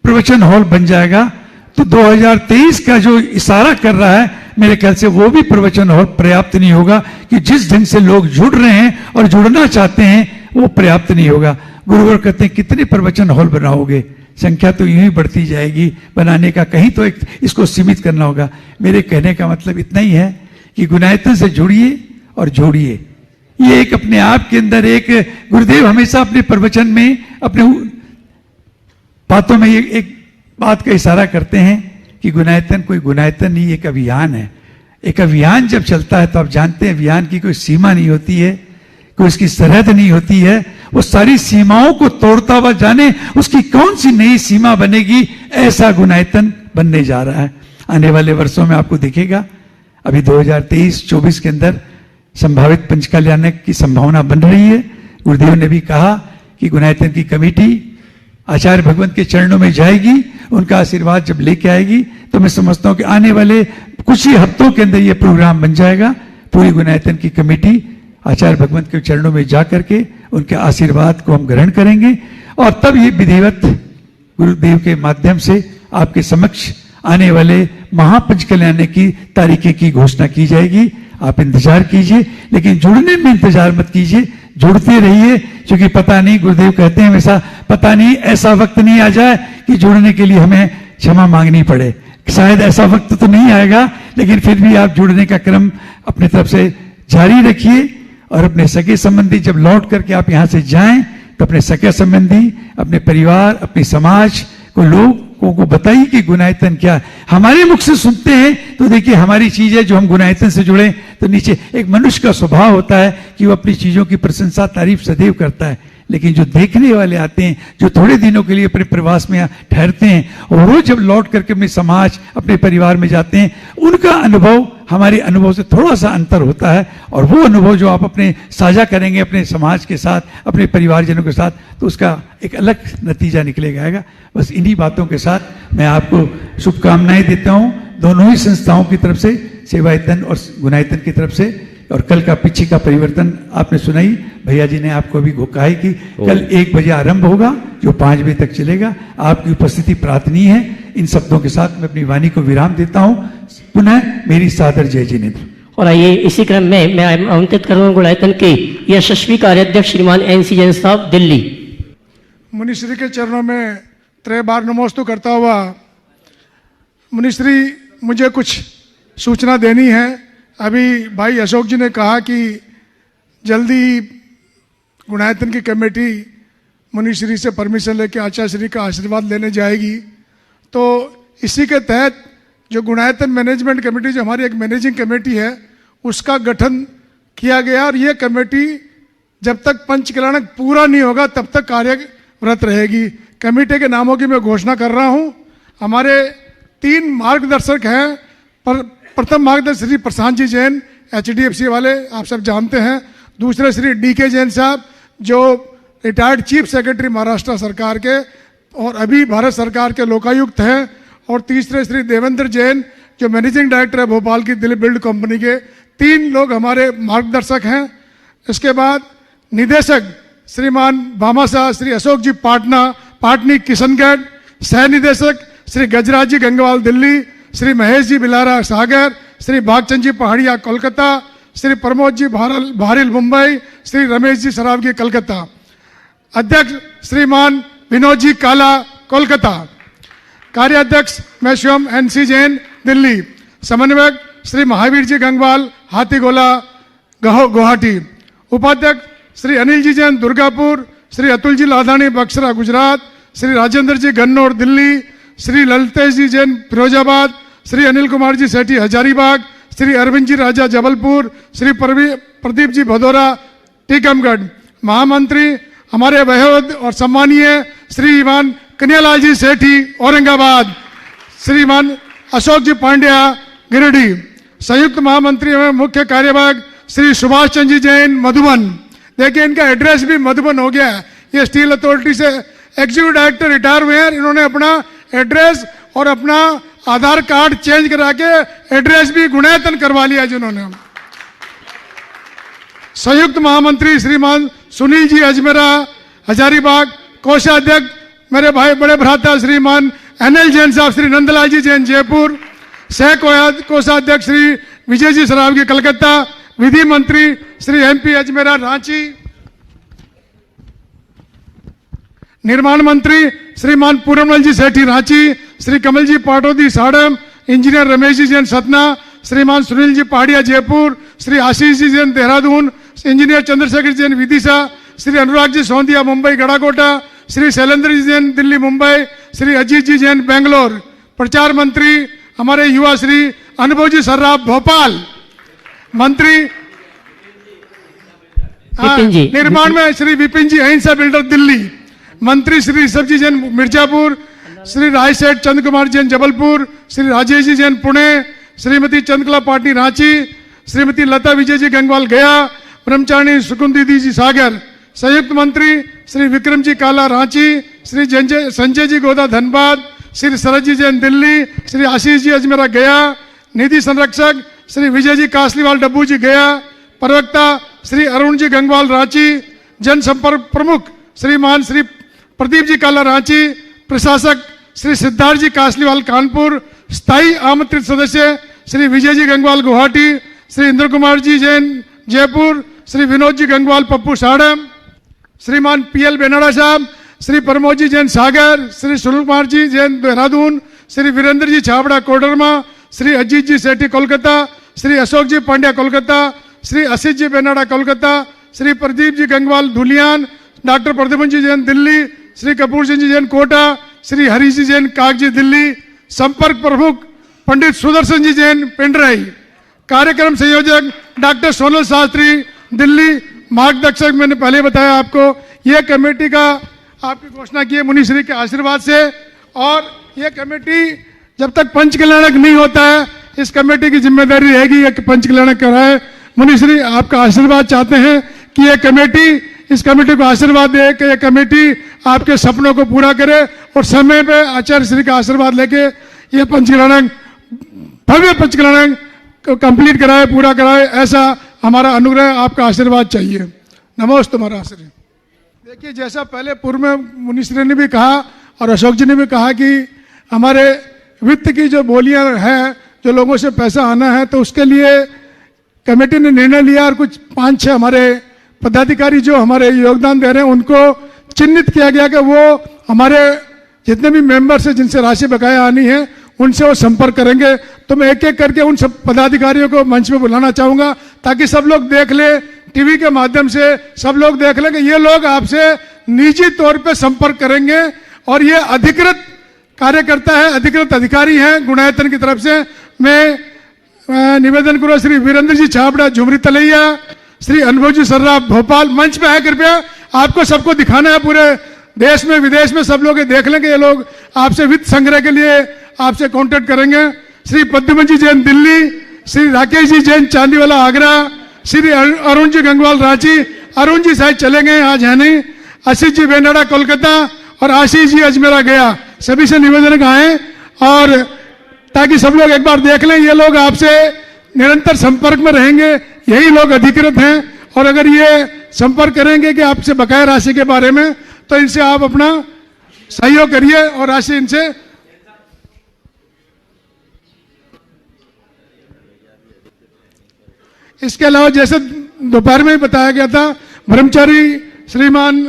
S17: प्रवचन हॉल बन जाएगा तो 2023 का जो इशारा कर रहा है मेरे ख्याल से वो भी प्रवचन हॉल पर्याप्त नहीं होगा कि जिस ढंग से लोग जुड़ रहे हैं और जुड़ना चाहते हैं वो पर्याप्त नहीं होगा। गुरुवर कहते हैं कितने प्रवचन हॉल बनाओगे, संख्या तो यूं ही बढ़ती जाएगी, बनाने का कहीं तो एक इसको सीमित करना होगा। मेरे कहने का मतलब इतना ही है कि गुनायतन से जुड़िए और जोड़िए। ये एक अपने आप के अंदर एक गुरुदेव हमेशा अपने प्रवचन में अपने बातों में एक बात का इशारा करते हैं कि गुनायतन कोई गुनायतन नहीं, एक अभियान है। एक अभियान जब चलता है तो आप जानते हैं अभियान की कोई सीमा नहीं होती है, कोई उसकी सरहद नहीं होती है, वो सारी सीमाओं को तोड़ता हुआ जाने उसकी कौन सी नई सीमा बनेगी, ऐसा गुनायतन बनने जा रहा है। आने वाले वर्षों में आपको दिखेगा, अभी 2023-24 के अंदर संभावित पंचकल्याण की संभावना बन रही है। गुरुदेव ने भी कहा कि गुनायतन की कमेटी आचार्य भगवंत के चरणों में जाएगी, उनका आशीर्वाद जब लेके आएगी तो मैं समझता हूं कि आने वाले कुछ ही हफ्तों के अंदर यह प्रोग्राम बन जाएगा। पूरी गुनायतन की कमेटी आचार्य भगवंत के चरणों में जा करके उनके आशीर्वाद को हम ग्रहण करेंगे और तब ये विधिवत गुरुदेव के माध्यम से आपके समक्ष आने वाले महापंच कल्याण की तारीखें की घोषणा की जाएगी। आप इंतजार कीजिए, लेकिन जुड़ने में इंतजार मत कीजिए, जुड़ते रहिए, क्योंकि पता नहीं, गुरुदेव कहते हैं हमेशा, पता नहीं ऐसा वक्त नहीं आ जाए कि जुड़ने के लिए हमें क्षमा मांगनी पड़े। शायद ऐसा वक्त तो नहीं आएगा, लेकिन फिर भी आप जुड़ने का क्रम अपनी तरफ से जारी रखिए और अपने सगे संबंधी जब लौट करके आप यहाँ से जाएं तो अपने सगे संबंधी, अपने परिवार, अपने समाज को लोगों को बताइए कि गुनायतन क्या है। हमारे मुख से सुनते हैं तो देखिए हमारी चीज है, जो हम गुनायतन से जुड़े तो नीचे एक मनुष्य का स्वभाव होता है कि वो अपनी चीजों की प्रशंसा तारीफ सदैव करता है, लेकिन जो देखने वाले आते हैं, जो थोड़े दिनों के लिए अपने प्रवास में ठहरते हैं और वो जब लौट करके अपने समाज, अपने परिवार में जाते हैं, उनका अनुभव हमारे अनुभव से थोड़ा सा अंतर होता है और वो अनुभव जो आप अपने साझा करेंगे अपने समाज के साथ, अपने परिवारजनों के साथ, तो उसका एक अलग नतीजा निकलेगा आएगा। बस इन्हीं बातों के साथ मैं आपको शुभकामनाएं देता हूं, दोनों ही संस्थाओं की तरफ से, सेवायतन और गुनायतन की तरफ से। और कल का पीछे का परिवर्तन आपने सुनाई, भैया जी ने आपको अभी कहा है कि कल 1 बजे आरंभ होगा जो 5 बजे तक चलेगा। आपकी उपस्थिति प्रार्थनीय है। इन शब्दों के साथ मैं अपनी वाणी को विराम देता हूं। पुनः मेरी सादर जय जिनेन्द्र।
S3: और आइए इसी क्रम में मैं आमंत्रित करूंगा गुनायतन के यशस्वी कार्याध्यक्ष श्रीमान NC जैन साहब, दिल्ली।
S18: मुनिश्री के चरणों में 3 बार नमोस्तु करता हुआ, मुनिश्री मुझे कुछ सूचना देनी है। अभी भाई अशोक जी ने कहा कि जल्दी गुनायतन की कमेटी मुनिश्री से परमिशन लेके आचार्य श्री का आशीर्वाद लेने जाएगी, तो इसी के तहत जो गुनायतन मैनेजमेंट कमेटी, जो हमारी एक मैनेजिंग कमेटी है, उसका गठन किया गया और ये कमेटी जब तक पंचकल्याण पूरा नहीं होगा तब तक कार्यरत रहेगी। कमेटी के नामों की मैं घोषणा कर रहा हूँ। हमारे 3 मार्गदर्शक हैं। प्रथम मार्गदर्शक श्री प्रशांत जी जैन, HDFC वाले, आप सब जानते हैं। दूसरे श्री DK जैन साहब, जो रिटायर्ड चीफ सेक्रेटरी महाराष्ट्र सरकार के और अभी भारत सरकार के लोकायुक्त हैं। और तीसरे श्री देवेंद्र जैन, जो मैनेजिंग डायरेक्टर है भोपाल की दिलीप बिल्ड कंपनी के। 3 लोग हमारे मार्गदर्शक हैं। इसके बाद निदेशक श्रीमान भामाशाह श्री अशोक जी पाटनी किशनगढ़, सह निदेशक श्री गजराज जी गंगवाल दिल्ली, श्री महेश जी बिलारा सागर, श्री भागचंद जी पहाड़िया कोलकाता, श्री प्रमोद जी भारिल मुंबई, श्री रमेश जी सरावगी कलकत्ता। अध्यक्ष श्रीमान विनोद जी काला कोलकाता। कार्याध्यक्ष मैं शिवम NC जैन दिल्ली। समन्वयक श्री महावीर जी गंगवाल हाथीगोला गुवाहाटी। उपाध्यक्ष श्री अनिल जी जैन दुर्गापुर, श्री अतुल जी लाधानी बक्सरा गुजरात, श्री राजेंद्र जी गन्नौर दिल्ली, श्री ललितेश जी जैन फिरोजाबाद, श्री अनिल कुमार जी सेठी हजारीबाग, श्री अरविंद जी राजा जबलपुर, श्री प्रदीप जी भदौरा टीकमगढ़। महामंत्री हमारे वयोवृद्ध और सम्मानीय श्रीमान कन्हैयालाल जी सेठी औरंगाबाद, श्रीमान अशोक जी पांड्या गिरिडीह। संयुक्त महामंत्री एवं मुख्य कार्यवाहक श्री सुभाष चंद्र जी जैन मधुबन। देखिए इनका एड्रेस भी मधुबन हो गया है। ये स्टील अथॉरिटी से एग्जीक्यूटिव डायरेक्टर रिटायर हुए हैं, इन्होंने अपना एड्रेस और अपना आधार कार्ड चेंज करा के एड्रेस भी गुणैतन करवा लिया जिन्होंने। संयुक्त महामंत्री श्रीमान सुनील जी अजमेरा हजारीबाग। कोषाध्यक्ष मेरे भाई बड़े भ्राता श्रीमान एनएल जैन साहब, श्री नंदलाल जी जैन जयपुर। सह कोषाध्यक्ष श्री विजय जी सरावगी कलकत्ता। विधि मंत्री श्री एमपी अजमेरा रांची। निर्माण मंत्री श्रीमान पूरमल जी सेठी रांची। श्री कमल जी पाटोदी साड़म। इंजीनियर रमेश जी जैन सतना। श्रीमान सुनील जी पहाड़िया जयपुर। श्री आशीष जी जैन देहरादून। इंजीनियर चंद्रशेखर जैन विदिशा। श्री अनुराग जी सोंदिया मुंबई गड़ाकोटा। श्री शैलेंद्र जी जैन दिल्ली मुंबई। श्री अजीत जी जैन बेंगलोर। प्रचार मंत्री हमारे युवा श्री अनुभव जी सर्राफ भोपाल। मंत्री निर्माण में श्री विपिन जी अहिंसा बिल्डर दिल्ली। मंत्री श्री ऋषभ जी जैन मिर्जापुर। श्री राय सेठ चंद कुमार जैन जबलपुर। श्री राजेश जी जैन पुणे। श्रीमती चंद्रकला पाटनी रांची। श्रीमती लता विजय जी गंगवाल गया। ब्रह्मचारिणी सुकुंदी जी सागर। संयुक्त मंत्री श्री विक्रम जी काला रांची। श्री संजय जी गोदा धनबाद। श्री शरद जी जैन दिल्ली। श्री आशीष जी अजमेरा गया। निधि संरक्षक श्री विजय जी कासलीवाल डब्बू जी गया। प्रवक्ता श्री अरुण जी गंगवाल रांची। जनसंपर्क प्रमुख श्रीमान श्री प्रदीप जी काला रांची। प्रशासक श्री सिद्धार्थ जी कासलीवाल कानपुर। स्थायी आमंत्रित सदस्य श्री विजय जी गंगवाल गुवाहाटी। श्री इंद्र कुमार जी जैन जयपुर। श्री विनोद जी गंगवाल पप्पू साड़म। श्रीमान पीएल बेनाडा साहब। श्री प्रमोद जी जैन सागर। श्री सुनील कुमार जी जैन देहरादून। श्री वीरेंद्र जी छाबड़ा कोडरमा। श्री अजीत जी सेठी कोलकाता। श्री अशोक जी पांड्या कोलकाता। श्री असित जी बेनाडा कोलकाता। श्री प्रदीप जी गंगवाल धुलियान। डॉक्टर प्रद्युमन जी जैन दिल्ली। श्री कपूर सिंह जी जैन कोटा। श्री हरीश जी जैन कागजी दिल्ली। संपर्क प्रमुख पंडित सुदर्शन जी जैन पिंडराई। कार्यक्रम संयोजक डॉक्टर सोनल शास्त्री दिल्ली। मार्गदर्शक मैंने पहले बताया आपको, यह कमेटी का आपकी घोषणा की है मुनिश्री के आशीर्वाद से। और यह कमेटी जब तक पंच कल्याणक नहीं होता है, इस कमेटी की जिम्मेदारी रहेगी कि पंच कल्याणक कराए। मुनिश्री आपका आशीर्वाद चाहते हैं कि यह कमेटी, इस कमेटी को आशीर्वाद दे कि यह कमेटी आपके सपनों को पूरा करे और समय पे आचार्य श्री का आशीर्वाद लेके यह पंच कल्याणक, भव्य पंच कल्याणक कंप्लीट कराए, पूरा कराए। ऐसा हमारा अनुग्रह, आपका आशीर्वाद चाहिए। नमोस्तु महाराज। देखिए जैसा पहले पूर्व में मुनिश्री ने भी कहा और अशोक जी ने भी कहा कि हमारे वित्त की जो बोलियां हैं, जो लोगों से पैसा आना है, तो उसके लिए कमेटी ने निर्णय लिया और कुछ 5-6 हमारे पदाधिकारी जो हमारे योगदान दे रहे हैं उनको चिन्हित किया गया कि वो हमारे जितने भी मेंबर्स हैं जिनसे राशि बकाया आनी है उनसे वो संपर्क करेंगे। तो मैं एक एक करके उन सब पदाधिकारियों को मंच पे बुलाना चाहूंगा ताकि सब लोग देख ले, टीवी के माध्यम से सब लोग देख लें कि ये लोग आपसे निजी तौर पे संपर्क करेंगे और ये अधिकृत कार्यकर्ता है, अधिकृत अधिकारी हैं गुणायतन की तरफ से। मैं निवेदन करूँ श्री वीरेंद्र जी छाबड़ा झुमरी तलैया, श्री अनुभव जी सर्राफ भोपाल, मंच पे है कृपया। आपको सबको दिखाना है, पूरे देश में विदेश में सब लोग देख लेंगे। ये लोग आपसे वित्त संग्रह के लिए आपसे कांटेक्ट करेंगे। श्री प्रद्युमन जी जैन दिल्ली, श्री राकेश जी जैन चांदीवाला आगरा, श्री अरुण जी गंगवाल रांची, अरुण जी शायद चले गए आज है नहीं, आशीष जी बेनाडा कोलकाता और आशीष जी अजमेरा गया। सभी से निवेदन आए और ताकि सब लोग एक बार देख लें, ये लोग आपसे निरंतर संपर्क में रहेंगे, यही लोग अधिकृत हैं। और अगर ये संपर्क करेंगे कि आपसे बकाया राशि के बारे में, तो इनसे आप अपना सहयोग करिए और राशि इनसे इसके अलावा जैसे दोपहर में बताया गया था, ब्रह्मचारी श्रीमान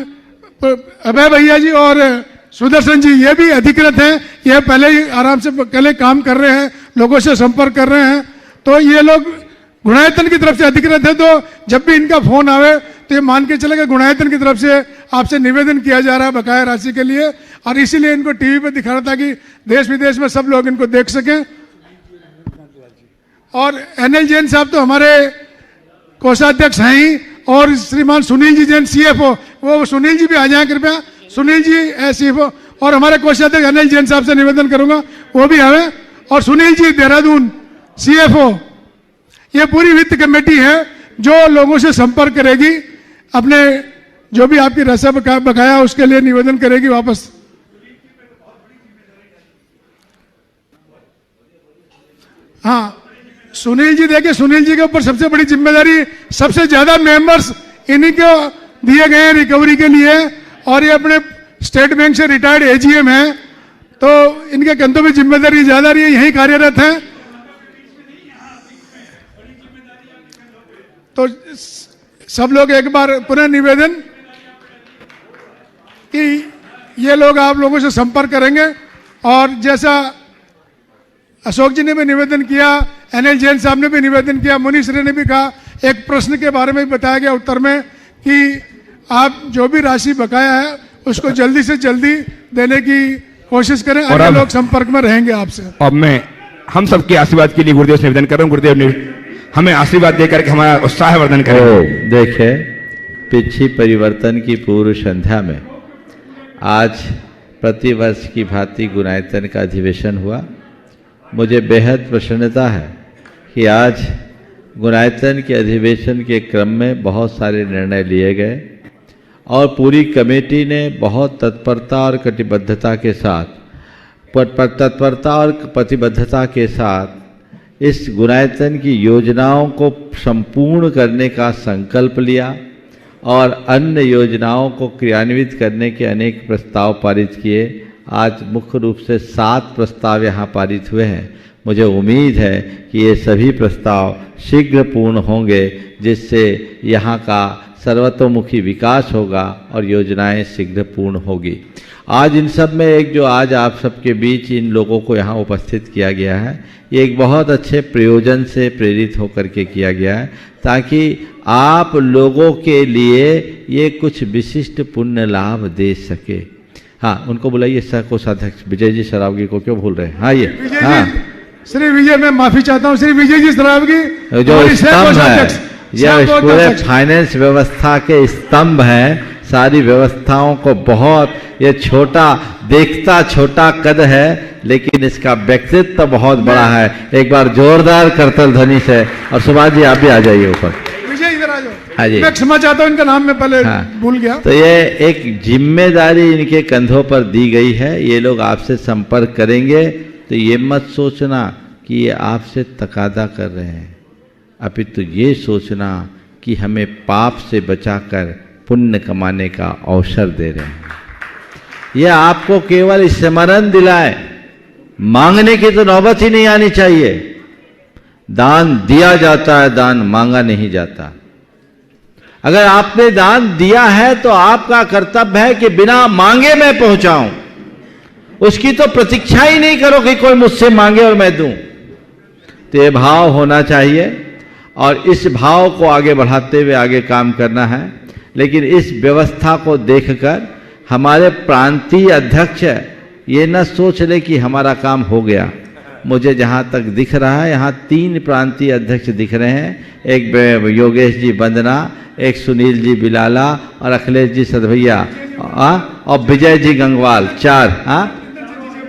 S18: अभय भैया जी और सुदर्शन जी ये भी अधिकृत हैं। ये पहले ही आराम से पहले काम कर रहे हैं, लोगों से संपर्क कर रहे हैं। तो ये लोग गुणायतन की तरफ से अधिकृत है, तो जब भी इनका फोन आवे तो ये मान के चले कि गुणायतन की तरफ से आपसे निवेदन किया जा रहा है बकाया राशि के लिए। और इसीलिए इनको टीवी पे दिखा रहा था कि देश विदेश में सब लोग इनको देख सकें। और एनएल जैन साहब तो हमारे कोषाध्यक्ष हैं ही, और श्रीमान सुनील जी जैन सीएफओ, वो सुनील जी भी आ जाए कृपया। सुनील जी सीएफओ और हमारे कोषाध्यक्ष एनएल जैन साहब से निवेदन करूंगा वो भी आवे। और सुनील जी देहरादून सीएफओ ये पूरी वित्त कमेटी है जो लोगों से संपर्क करेगी, अपने जो भी आपकी रसा बकाया उसके लिए निवेदन करेगी वापस। हाँ, सुनील जी देखिए, सुनील जी के ऊपर सबसे बड़ी जिम्मेदारी, सबसे ज्यादा मेंबर्स इन्हीं को दिए गए हैं रिकवरी के लिए, और ये अपने स्टेट बैंक से रिटायर्ड एजीएम हैं, तो इनके कंधों में जिम्मेदारी ज्यादा रही है, यहीं कार्यरत हैं। तो सब लोग एक बार पुनः निवेदन कि ये लोग आप लोगों से संपर्क करेंगे, और जैसा अशोक जी ने भी निवेदन किया, एनएल जैन साहब ने भी निवेदन किया, मुनीश ने भी कहा, एक प्रश्न के बारे में बताया गया उत्तर में कि आप जो भी राशि बकाया है उसको जल्दी से जल्दी देने की कोशिश करें, और अन्य लोग संपर्क में रहेंगे आपसे।
S19: अब मैं हम सबके आशीर्वाद के लिए गुरुदेव से निवेदन कर रहा हूँ, गुरुदेव हमें आशीर्वाद देकर के हमारा उत्साह वर्धन करें।
S5: देखिए, पिछली परिवर्तन की पूर्व संध्या में आज प्रतिवर्ष की भांति गुणायतन का अधिवेशन हुआ। मुझे बेहद प्रसन्नता है कि आज गुणायतन के अधिवेशन के क्रम में बहुत सारे निर्णय लिए गए, और पूरी कमेटी ने बहुत तत्परता और कटिबद्धता के साथ प्रतिबद्धता के साथ इस गुणायतन की योजनाओं को संपूर्ण करने का संकल्प लिया, और अन्य योजनाओं को क्रियान्वित करने के अनेक प्रस्ताव पारित किए। आज मुख्य रूप से 7 प्रस्ताव यहाँ पारित हुए हैं। मुझे उम्मीद है कि ये सभी प्रस्ताव शीघ्र पूर्ण होंगे, जिससे यहाँ का सर्वतोमुखी विकास होगा और योजनाएं शीघ्र पूर्ण होगी। आज इन सब में एक जो आज आप सबके बीच इन लोगों को यहाँ उपस्थित किया गया है, ये एक बहुत अच्छे प्रयोजन से प्रेरित होकर के किया गया है, ताकि आप लोगों के लिए ये कुछ विशिष्ट पुण्य लाभ दे सके। हाँ, उनको बुलाइए, कोषाध्यक्ष विजय जी सरावगी को क्यों भूल रहे हैं? हाँ, ये हाँ,
S18: श्री विजय, मैं माफी चाहता हूँ, श्री विजय जी सरावगी
S5: जो स्तंभ है, यह पूरे फाइनेंस व्यवस्था के स्तंभ है। सारी व्यवस्थाओं को बहुत, ये छोटा देखता छोटा कद है, लेकिन इसका व्यक्तित्व तो बहुत बड़ा है। एक बार जोरदार करतल ध्वनि से, और सुभाष जी आप भी आ जाइए ऊपर।
S18: विजय इधर आ जाओ।
S5: हाँ जी,
S18: मैं क्षमा चाहता हूँ, इनका नाम मैं पहले भूल गया।
S5: तो ये एक जिम्मेदारी इनके कंधों पर दी गई है। ये लोग आपसे संपर्क करेंगे, तो ये मत सोचना कि ये आपसे तकादा कर रहे हैं, अपितु ये सोचना कि हमें पाप से बचाकर पुण्य कमाने का अवसर दे रहे हैं। यह आपको केवल स्मरण दिलाए, मांगने की तो नौबत ही नहीं आनी चाहिए। दान दिया जाता है, दान मांगा नहीं जाता। अगर आपने दान दिया है तो आपका कर्तव्य है कि बिना मांगे मैं पहुंचाऊं, उसकी तो प्रतीक्षा ही नहीं करो कि कोई मुझसे मांगे और मैं दूं। तो ये भाव होना चाहिए, और इस भाव को आगे बढ़ाते हुए आगे काम करना है। लेकिन इस व्यवस्था को देखकर हमारे प्रांतीय अध्यक्ष ये न सोच ले कि हमारा काम हो गया। मुझे जहाँ तक दिख रहा है, यहाँ 3 प्रांतीय अध्यक्ष दिख रहे हैं, एक योगेश जी बंदना, एक सुनील जी बिलाला, और अखिलेश जी सदभैया, और विजय जी गंगवाल, 4।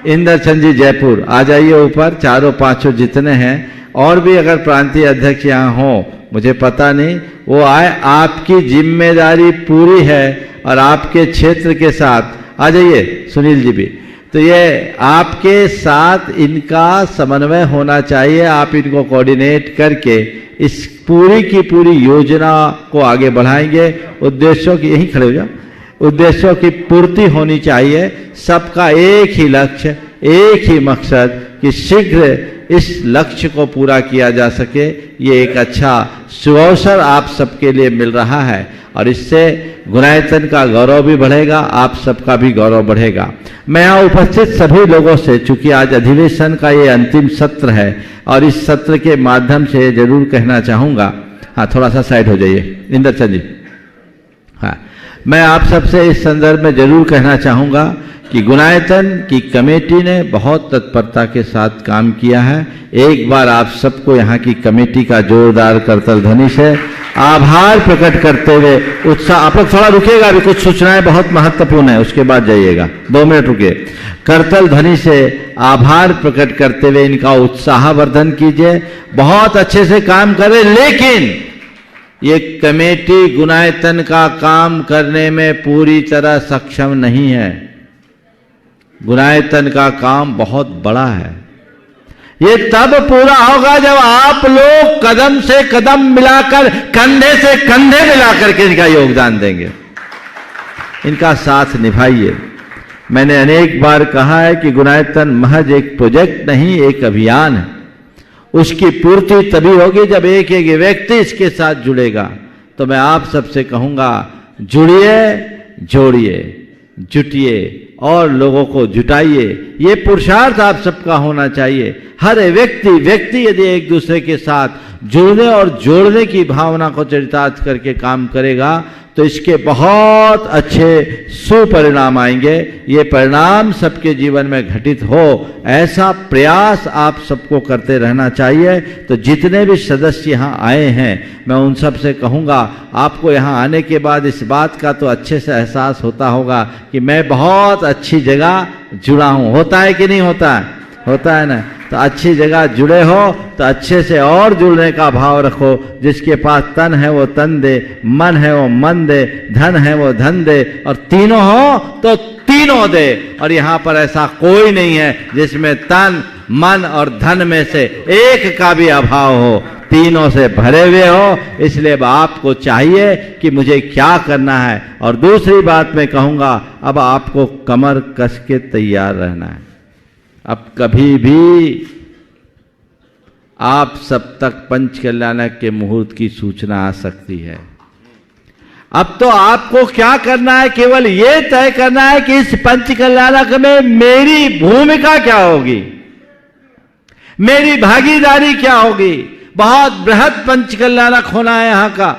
S5: इंदर चंद जी जयपुर, आ जाइए ऊपर। चारों पांचों जितने हैं, और भी अगर प्रांतीय अध्यक्ष यहाँ हो, मुझे पता नहीं, वो आए। आपकी जिम्मेदारी पूरी है, और आपके क्षेत्र के साथ आ जाइए सुनील जी भी। तो ये आपके साथ इनका समन्वय होना चाहिए। आप इनको कोऑर्डिनेट करके इस पूरी की पूरी योजना को आगे बढ़ाएंगे। उद्देश्यों की, यहीं खड़े हो जाओ, उद्देश्यों की पूर्ति होनी चाहिए। सबका एक ही लक्ष्य, एक ही मकसद कि शीघ्र इस लक्ष्य को पूरा किया जा सके। ये एक अच्छा सुअवसर आप सबके लिए मिल रहा है, और इससे गुणायतन का गौरव भी बढ़ेगा, आप सबका भी गौरव बढ़ेगा। मैं यहाँ उपस्थित सभी लोगों से, चूंकि आज अधिवेशन का ये अंतिम सत्र है, और इस सत्र के माध्यम से जरूर कहना चाहूँगा, हाँ थोड़ा सा साइड हो जाइए इंदर चंद जी, हाँ, मैं आप सबसे इस संदर्भ में जरूर कहना चाहूँगा कि गुणायतन की कमेटी ने बहुत तत्परता के साथ काम किया है। एक बार आप सबको यहाँ की कमेटी का जोरदार करतल ध्वनि से आभार प्रकट करते हुए उत्साह, आप लोग थोड़ा रुकिएगा, अभी कुछ सूचनाएं बहुत महत्वपूर्ण है, उसके बाद जाइएगा, 2 मिनट रुके। करतल ध्वनि से आभार प्रकट करते हुए इनका उत्साहवर्धन कीजिए, बहुत अच्छे से काम करें। लेकिन ये कमेटी गुणायतन का काम करने में पूरी तरह सक्षम नहीं है। गुणायतन का काम बहुत बड़ा है, ये तब पूरा होगा जब आप लोग कदम से कदम मिलाकर, कंधे से कंधे मिलाकर के इनका योगदान देंगे, इनका साथ निभाइए। मैंने अनेक बार कहा है कि गुणायतन महज एक प्रोजेक्ट नहीं, एक अभियान है। उसकी पूर्ति तभी होगी जब एक एक व्यक्ति इसके साथ जुड़ेगा। तो मैं आप सबसे कहूंगा, जुड़िए, जोड़िए, जुटिए और लोगों को जुटाइए। ये पुरुषार्थ आप सबका होना चाहिए। हर व्यक्ति यदि एक दूसरे के साथ जुड़ने और जोड़ने की भावना को चरितार्थ करके काम करेगा तो इसके बहुत अच्छे सुपरिणाम आएंगे। ये परिणाम सबके जीवन में घटित हो, ऐसा प्रयास आप सबको करते रहना चाहिए। तो जितने भी सदस्य यहाँ आए हैं, मैं उन सब से कहूँगा, आपको यहाँ आने के बाद इस बात का तो अच्छे से एहसास होता होगा कि मैं बहुत अच्छी जगह जुड़ा हूँ। होता है कि नहीं होता है? होता है ना। तो अच्छी जगह जुड़े हो तो अच्छे से और जुड़ने का भाव रखो। जिसके पास तन है वो तन दे, मन है वो मन दे, धन है वो धन दे, और तीनों हो तो तीनों दे। और यहाँ पर ऐसा कोई नहीं है जिसमें तन, मन और धन में से एक का भी अभाव हो, तीनों से भरे हुए हो। इसलिए अब आपको चाहिए कि मुझे क्या करना है। और दूसरी बात मैं कहूँगा, अब आपको कमर कस के तैयार रहना है। अब कभी भी आप सब तक पंच कल्याणक के मुहूर्त की सूचना आ सकती है। अब तो आपको क्या करना है, केवल ये तय करना है कि इस पंच कल्याणक में मेरी भूमिका क्या होगी, मेरी भागीदारी क्या होगी। बहुत बृहद पंच कल्याणक होना है यहाँ का।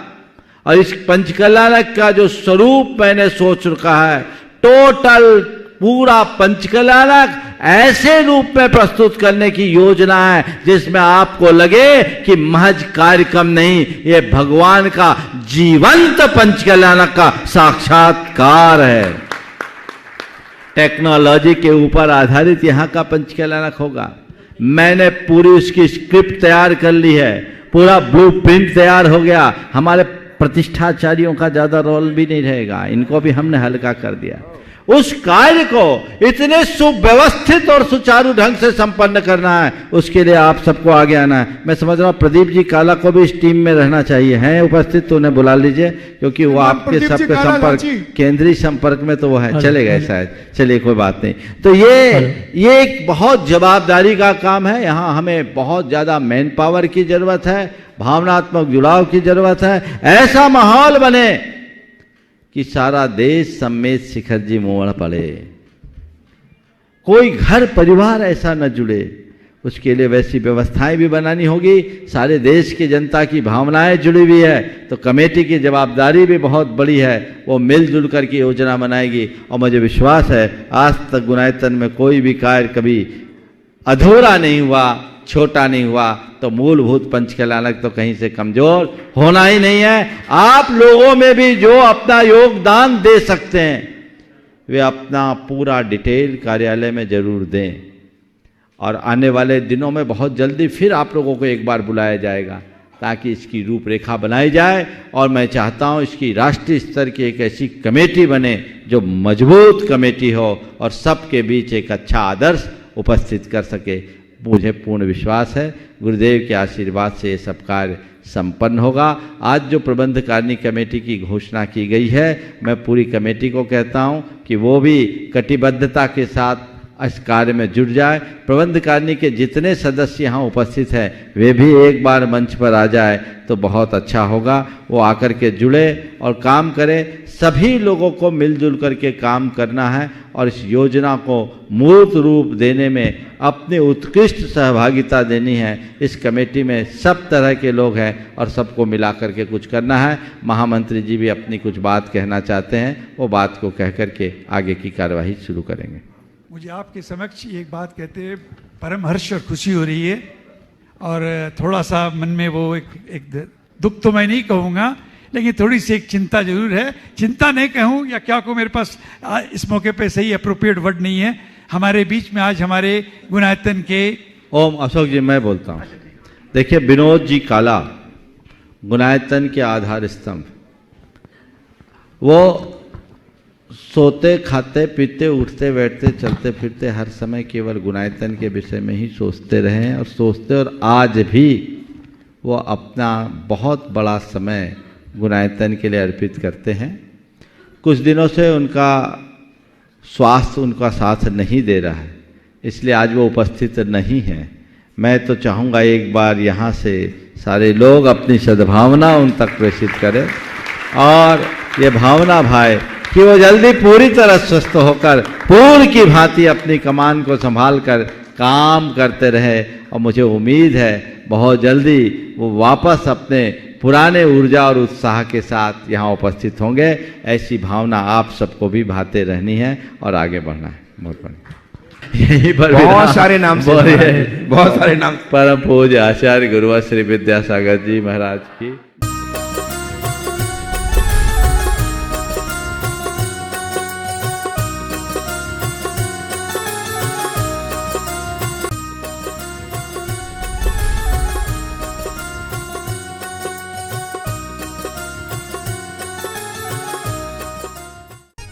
S5: और इस पंच कल्याणक का जो स्वरूप मैंने सोच रखा है, टोटल पूरा पंच कल्याणक ऐसे रूप में प्रस्तुत करने की योजना है जिसमें आपको लगे कि महज कार्यक्रम नहीं, ये भगवान का जीवंत पंच कल्याणक का साक्षात्कार है। टेक्नोलॉजी के ऊपर आधारित यहाँ का पंच कल्याणक होगा। मैंने पूरी उसकी स्क्रिप्ट तैयार कर ली है, पूरा ब्लूप्रिंट तैयार हो गया। हमारे प्रतिष्ठाचार्यों का ज्यादा रोल भी नहीं रहेगा, इनको भी हमने हल्का कर दिया। उस कार्य को इतने सुव्यवस्थित और सुचारू ढंग से संपन्न करना है, उसके लिए आप सबको आगे आना है। मैं समझ रहा हूँ प्रदीप जी काला को भी इस टीम में रहना चाहिए। हैं उपस्थित तो उन्हें बुला लीजिए, क्योंकि वो आपके सबके संपर्क, केंद्रीय संपर्क में तो वो है। चलेगा शायद, चलिए कोई बात नहीं। तो ये एक बहुत जवाबदारी का काम है। यहाँ हमें बहुत ज्यादा मैन पावर की जरूरत है, भावनात्मक जुड़ाव की जरूरत है। ऐसा माहौल बने कि सारा देश समेत शिखर जी मोड़ पड़े, कोई घर परिवार ऐसा न जुड़े। उसके लिए वैसी व्यवस्थाएं भी बनानी होगी। सारे देश की जनता की भावनाएं जुड़ी हुई है, तो कमेटी की जवाबदारी भी बहुत बड़ी है। वो मिलजुल करके योजना बनाएगी। और मुझे विश्वास है आज तक गुणायतन में कोई भी कार्य कभी अधूरा नहीं हुआ, छोटा नहीं हुआ। तो मूलभूत पंच कल्याणक तो कहीं से कमजोर होना ही नहीं है। आप लोगों में भी जो अपना योगदान दे सकते हैं, वे अपना पूरा डिटेल कार्यालय में जरूर दें। और आने वाले दिनों में बहुत जल्दी फिर आप लोगों को एक बार बुलाया जाएगा, ताकि इसकी रूपरेखा बनाई जाए। और मैं चाहता हूं इसकी राष्ट्रीय स्तर की एक ऐसी कमेटी बने जो मजबूत कमेटी हो और सबके बीच एक अच्छा आदर्श उपस्थित कर सके। मुझे पूर्ण विश्वास है गुरुदेव के आशीर्वाद से ये सब कार्य संपन्न होगा। आज जो प्रबंध कारिणी कमेटी की घोषणा की गई है, मैं पूरी कमेटी को कहता हूं कि वो भी कटिबद्धता के साथ इस कार्य में जुट जाए। प्रबंध कारिणी के जितने सदस्य यहाँ उपस्थित हैं, वे भी एक बार मंच पर आ जाए तो बहुत अच्छा होगा। वो आकर के जुड़े और काम करें। सभी लोगों को मिलजुल करके काम करना है और इस योजना को मूर्त रूप देने में अपनी उत्कृष्ट सहभागिता देनी है। इस कमेटी में सब तरह के लोग हैं और सबको मिला करके कुछ करना है। महामंत्री जी भी अपनी कुछ बात कहना चाहते हैं, वो बात को कह करके आगे की कार्यवाही शुरू करेंगे।
S17: मुझे आपके समक्ष एक बात कहते हुए परम हर्ष और खुशी हो रही है, और थोड़ा सा मन में वो एक दुख तो मैं नहीं कहूँगा, लेकिन थोड़ी सी एक चिंता जरूर है। चिंता नहीं कहूँ या क्या कहूँ, मेरे पास इस मौके पे सही अप्रोप्रिएट वर्ड नहीं है। हमारे बीच में आज हमारे गुणायतन के
S5: ओम अशोक जी, मैं बोलता हूँ। देखिए, विनोद जी काला गुणायतन के आधार स्तंभ, वो सोते खाते पीते उठते बैठते चलते फिरते हर समय केवल गुणायतन के विषय में ही सोचते रहे हैं और सोचते, और आज भी वो अपना बहुत बड़ा समय गुणायतन के लिए अर्पित करते हैं। कुछ दिनों से उनका स्वास्थ्य उनका साथ नहीं दे रहा है, इसलिए आज वो उपस्थित नहीं हैं। मैं तो चाहूँगा एक बार यहाँ से सारे लोग अपनी सद्भावना उन तक प्रेषित करें, और ये भावना भाई कि वो जल्दी पूरी तरह स्वस्थ होकर पूर्व की भांति अपनी कमान को संभाल कर काम करते रहे। और मुझे उम्मीद है बहुत जल्दी वो वापस अपने पुराने ऊर्जा और उत्साह के साथ यहाँ उपस्थित होंगे। ऐसी भावना आप सबको भी भाते रहनी है और आगे बढ़ना है। बहुत बढ़िया। यहीं पर
S19: बहुत सारे नाम से बहुत सारे नाम।
S5: परम पूज्य आचार्य गुरुवर श्री विद्यासागर जी महाराज की।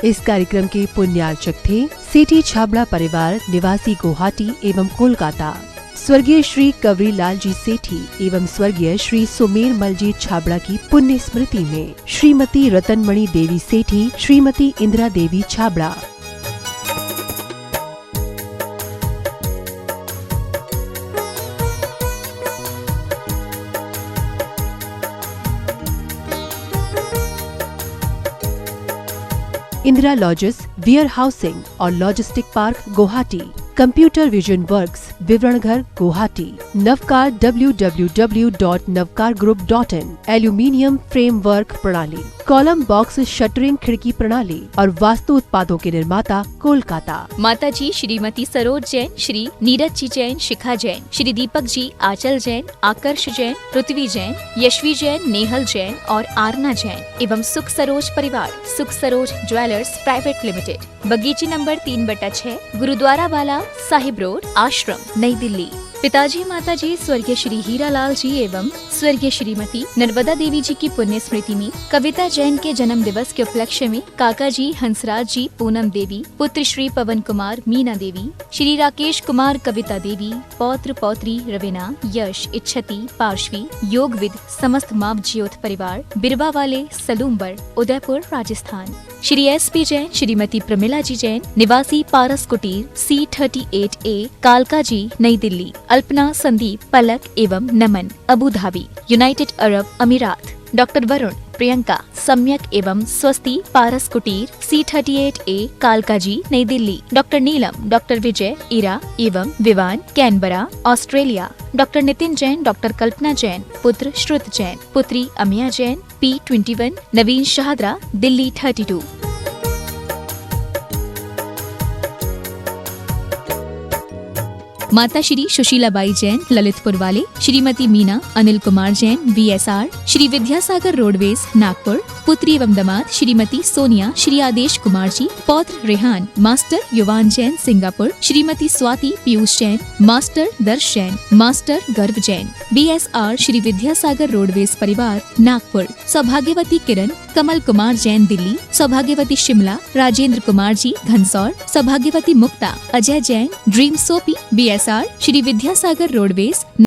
S1: इस कार्यक्रम के पुण्यार्चक थे सेठी छाबड़ा परिवार निवासी गुवाहाटी एवं कोलकाता, स्वर्गीय श्री कवरी लाल जी सेठी एवं स्वर्गीय श्री सुमेर मल जी छाबड़ा की पुण्य स्मृति में Shrimati Ratanmani Devi Sethi, Shrimati Indira Devi Chhabra. Indira lodges, warehousing और logistic park Guwahati, computer vision works, विवरण घर Guwahati, Navkar www.navkargroup.in, aluminium framework प्रणाली, कॉलम बॉक्स शटरिंग खिड़की प्रणाली और वास्तु उत्पादों के निर्माता कोलकाता।
S2: माता जी श्रीमती सरोज जैन, श्री नीरज जी जैन, शिखा जैन, श्री दीपक जी, आंचल जैन, आकर्ष जैन, पृथ्वी जैन, यशवी जैन, नेहल जैन और आरना जैन एवं सुख सरोज परिवार, सुख सरोज ज्वेलर्स प्राइवेट लिमिटेड, बगीची नंबर 3/6, गुरुद्वारा वाला साहिब रोड, आश्रम, नई दिल्ली। पिताजी माताजी स्वर्गीय श्री हीरालाल जी एवं स्वर्गीय श्रीमती नर्मदा देवी जी की पुण्य स्मृति में कविता जैन के जन्म दिवस के उपलक्ष्य में काका जी हंसराज जी, पूनम देवी, पुत्र श्री पवन कुमार, मीना देवी, श्री राकेश कुमार, कविता देवी, पौत्र पौत्री रवीना, यश, इच्छति, पार्श्वी, योगविद, समस्त माव ज्योत परिवार, बिरवा वाले, सलूम्बर, उदयपुर, राजस्थान। श्री SP जैन, श्रीमती प्रमिला जी जैन, निवासी पारस कुटीर, C38A, कालका जी, नई दिल्ली। अल्पना, संदीप, पलक एवं नमन, अबू धाबी, यूनाइटेड अरब अमीरात। डॉक्टर वरुण, प्रियंका, सम्यक एवं स्वस्ति, पारस कुटीर, C38A, कालका जी, नई दिल्ली। डॉक्टर नीलम, डॉक्टर विजय, इरा एवं Vivaan, Canberra, Australia. Doctor Nitin Jain, doctor Kalpana Jain, पुत्र श्रुत जैन, पुत्री अमिया जैन, P21, नवीन शाहदरा, दिल्ली 32। माता श्री सुशीलाबाई जैन, ललितपुर वाले, श्रीमती मीना, अनिल कुमार जैन, VSR, श्री विद्यासागर रोडवेज, नागपुर। पुत्री एवं दामाद श्रीमती सोनिया, श्री आदेश कुमार जी, पौत्र रेहान, मास्टर युवान जैन, सिंगापुर। श्रीमती स्वाति पीयूष जैन, मास्टर दर्श जैन, मास्टर गर्व जैन, BSR, श्री विद्यासागर रोडवेज परिवार, नागपुर। सौभाग्यवती किरण, कमल कुमार जैन, दिल्ली। सौभाग्यवती शिमला, राजेंद्र कुमार जी, घनसौर। सौभाग्यवती Mukta, Ajay Jain, dream soapy, BSR, Shri Vidyasagar roadways.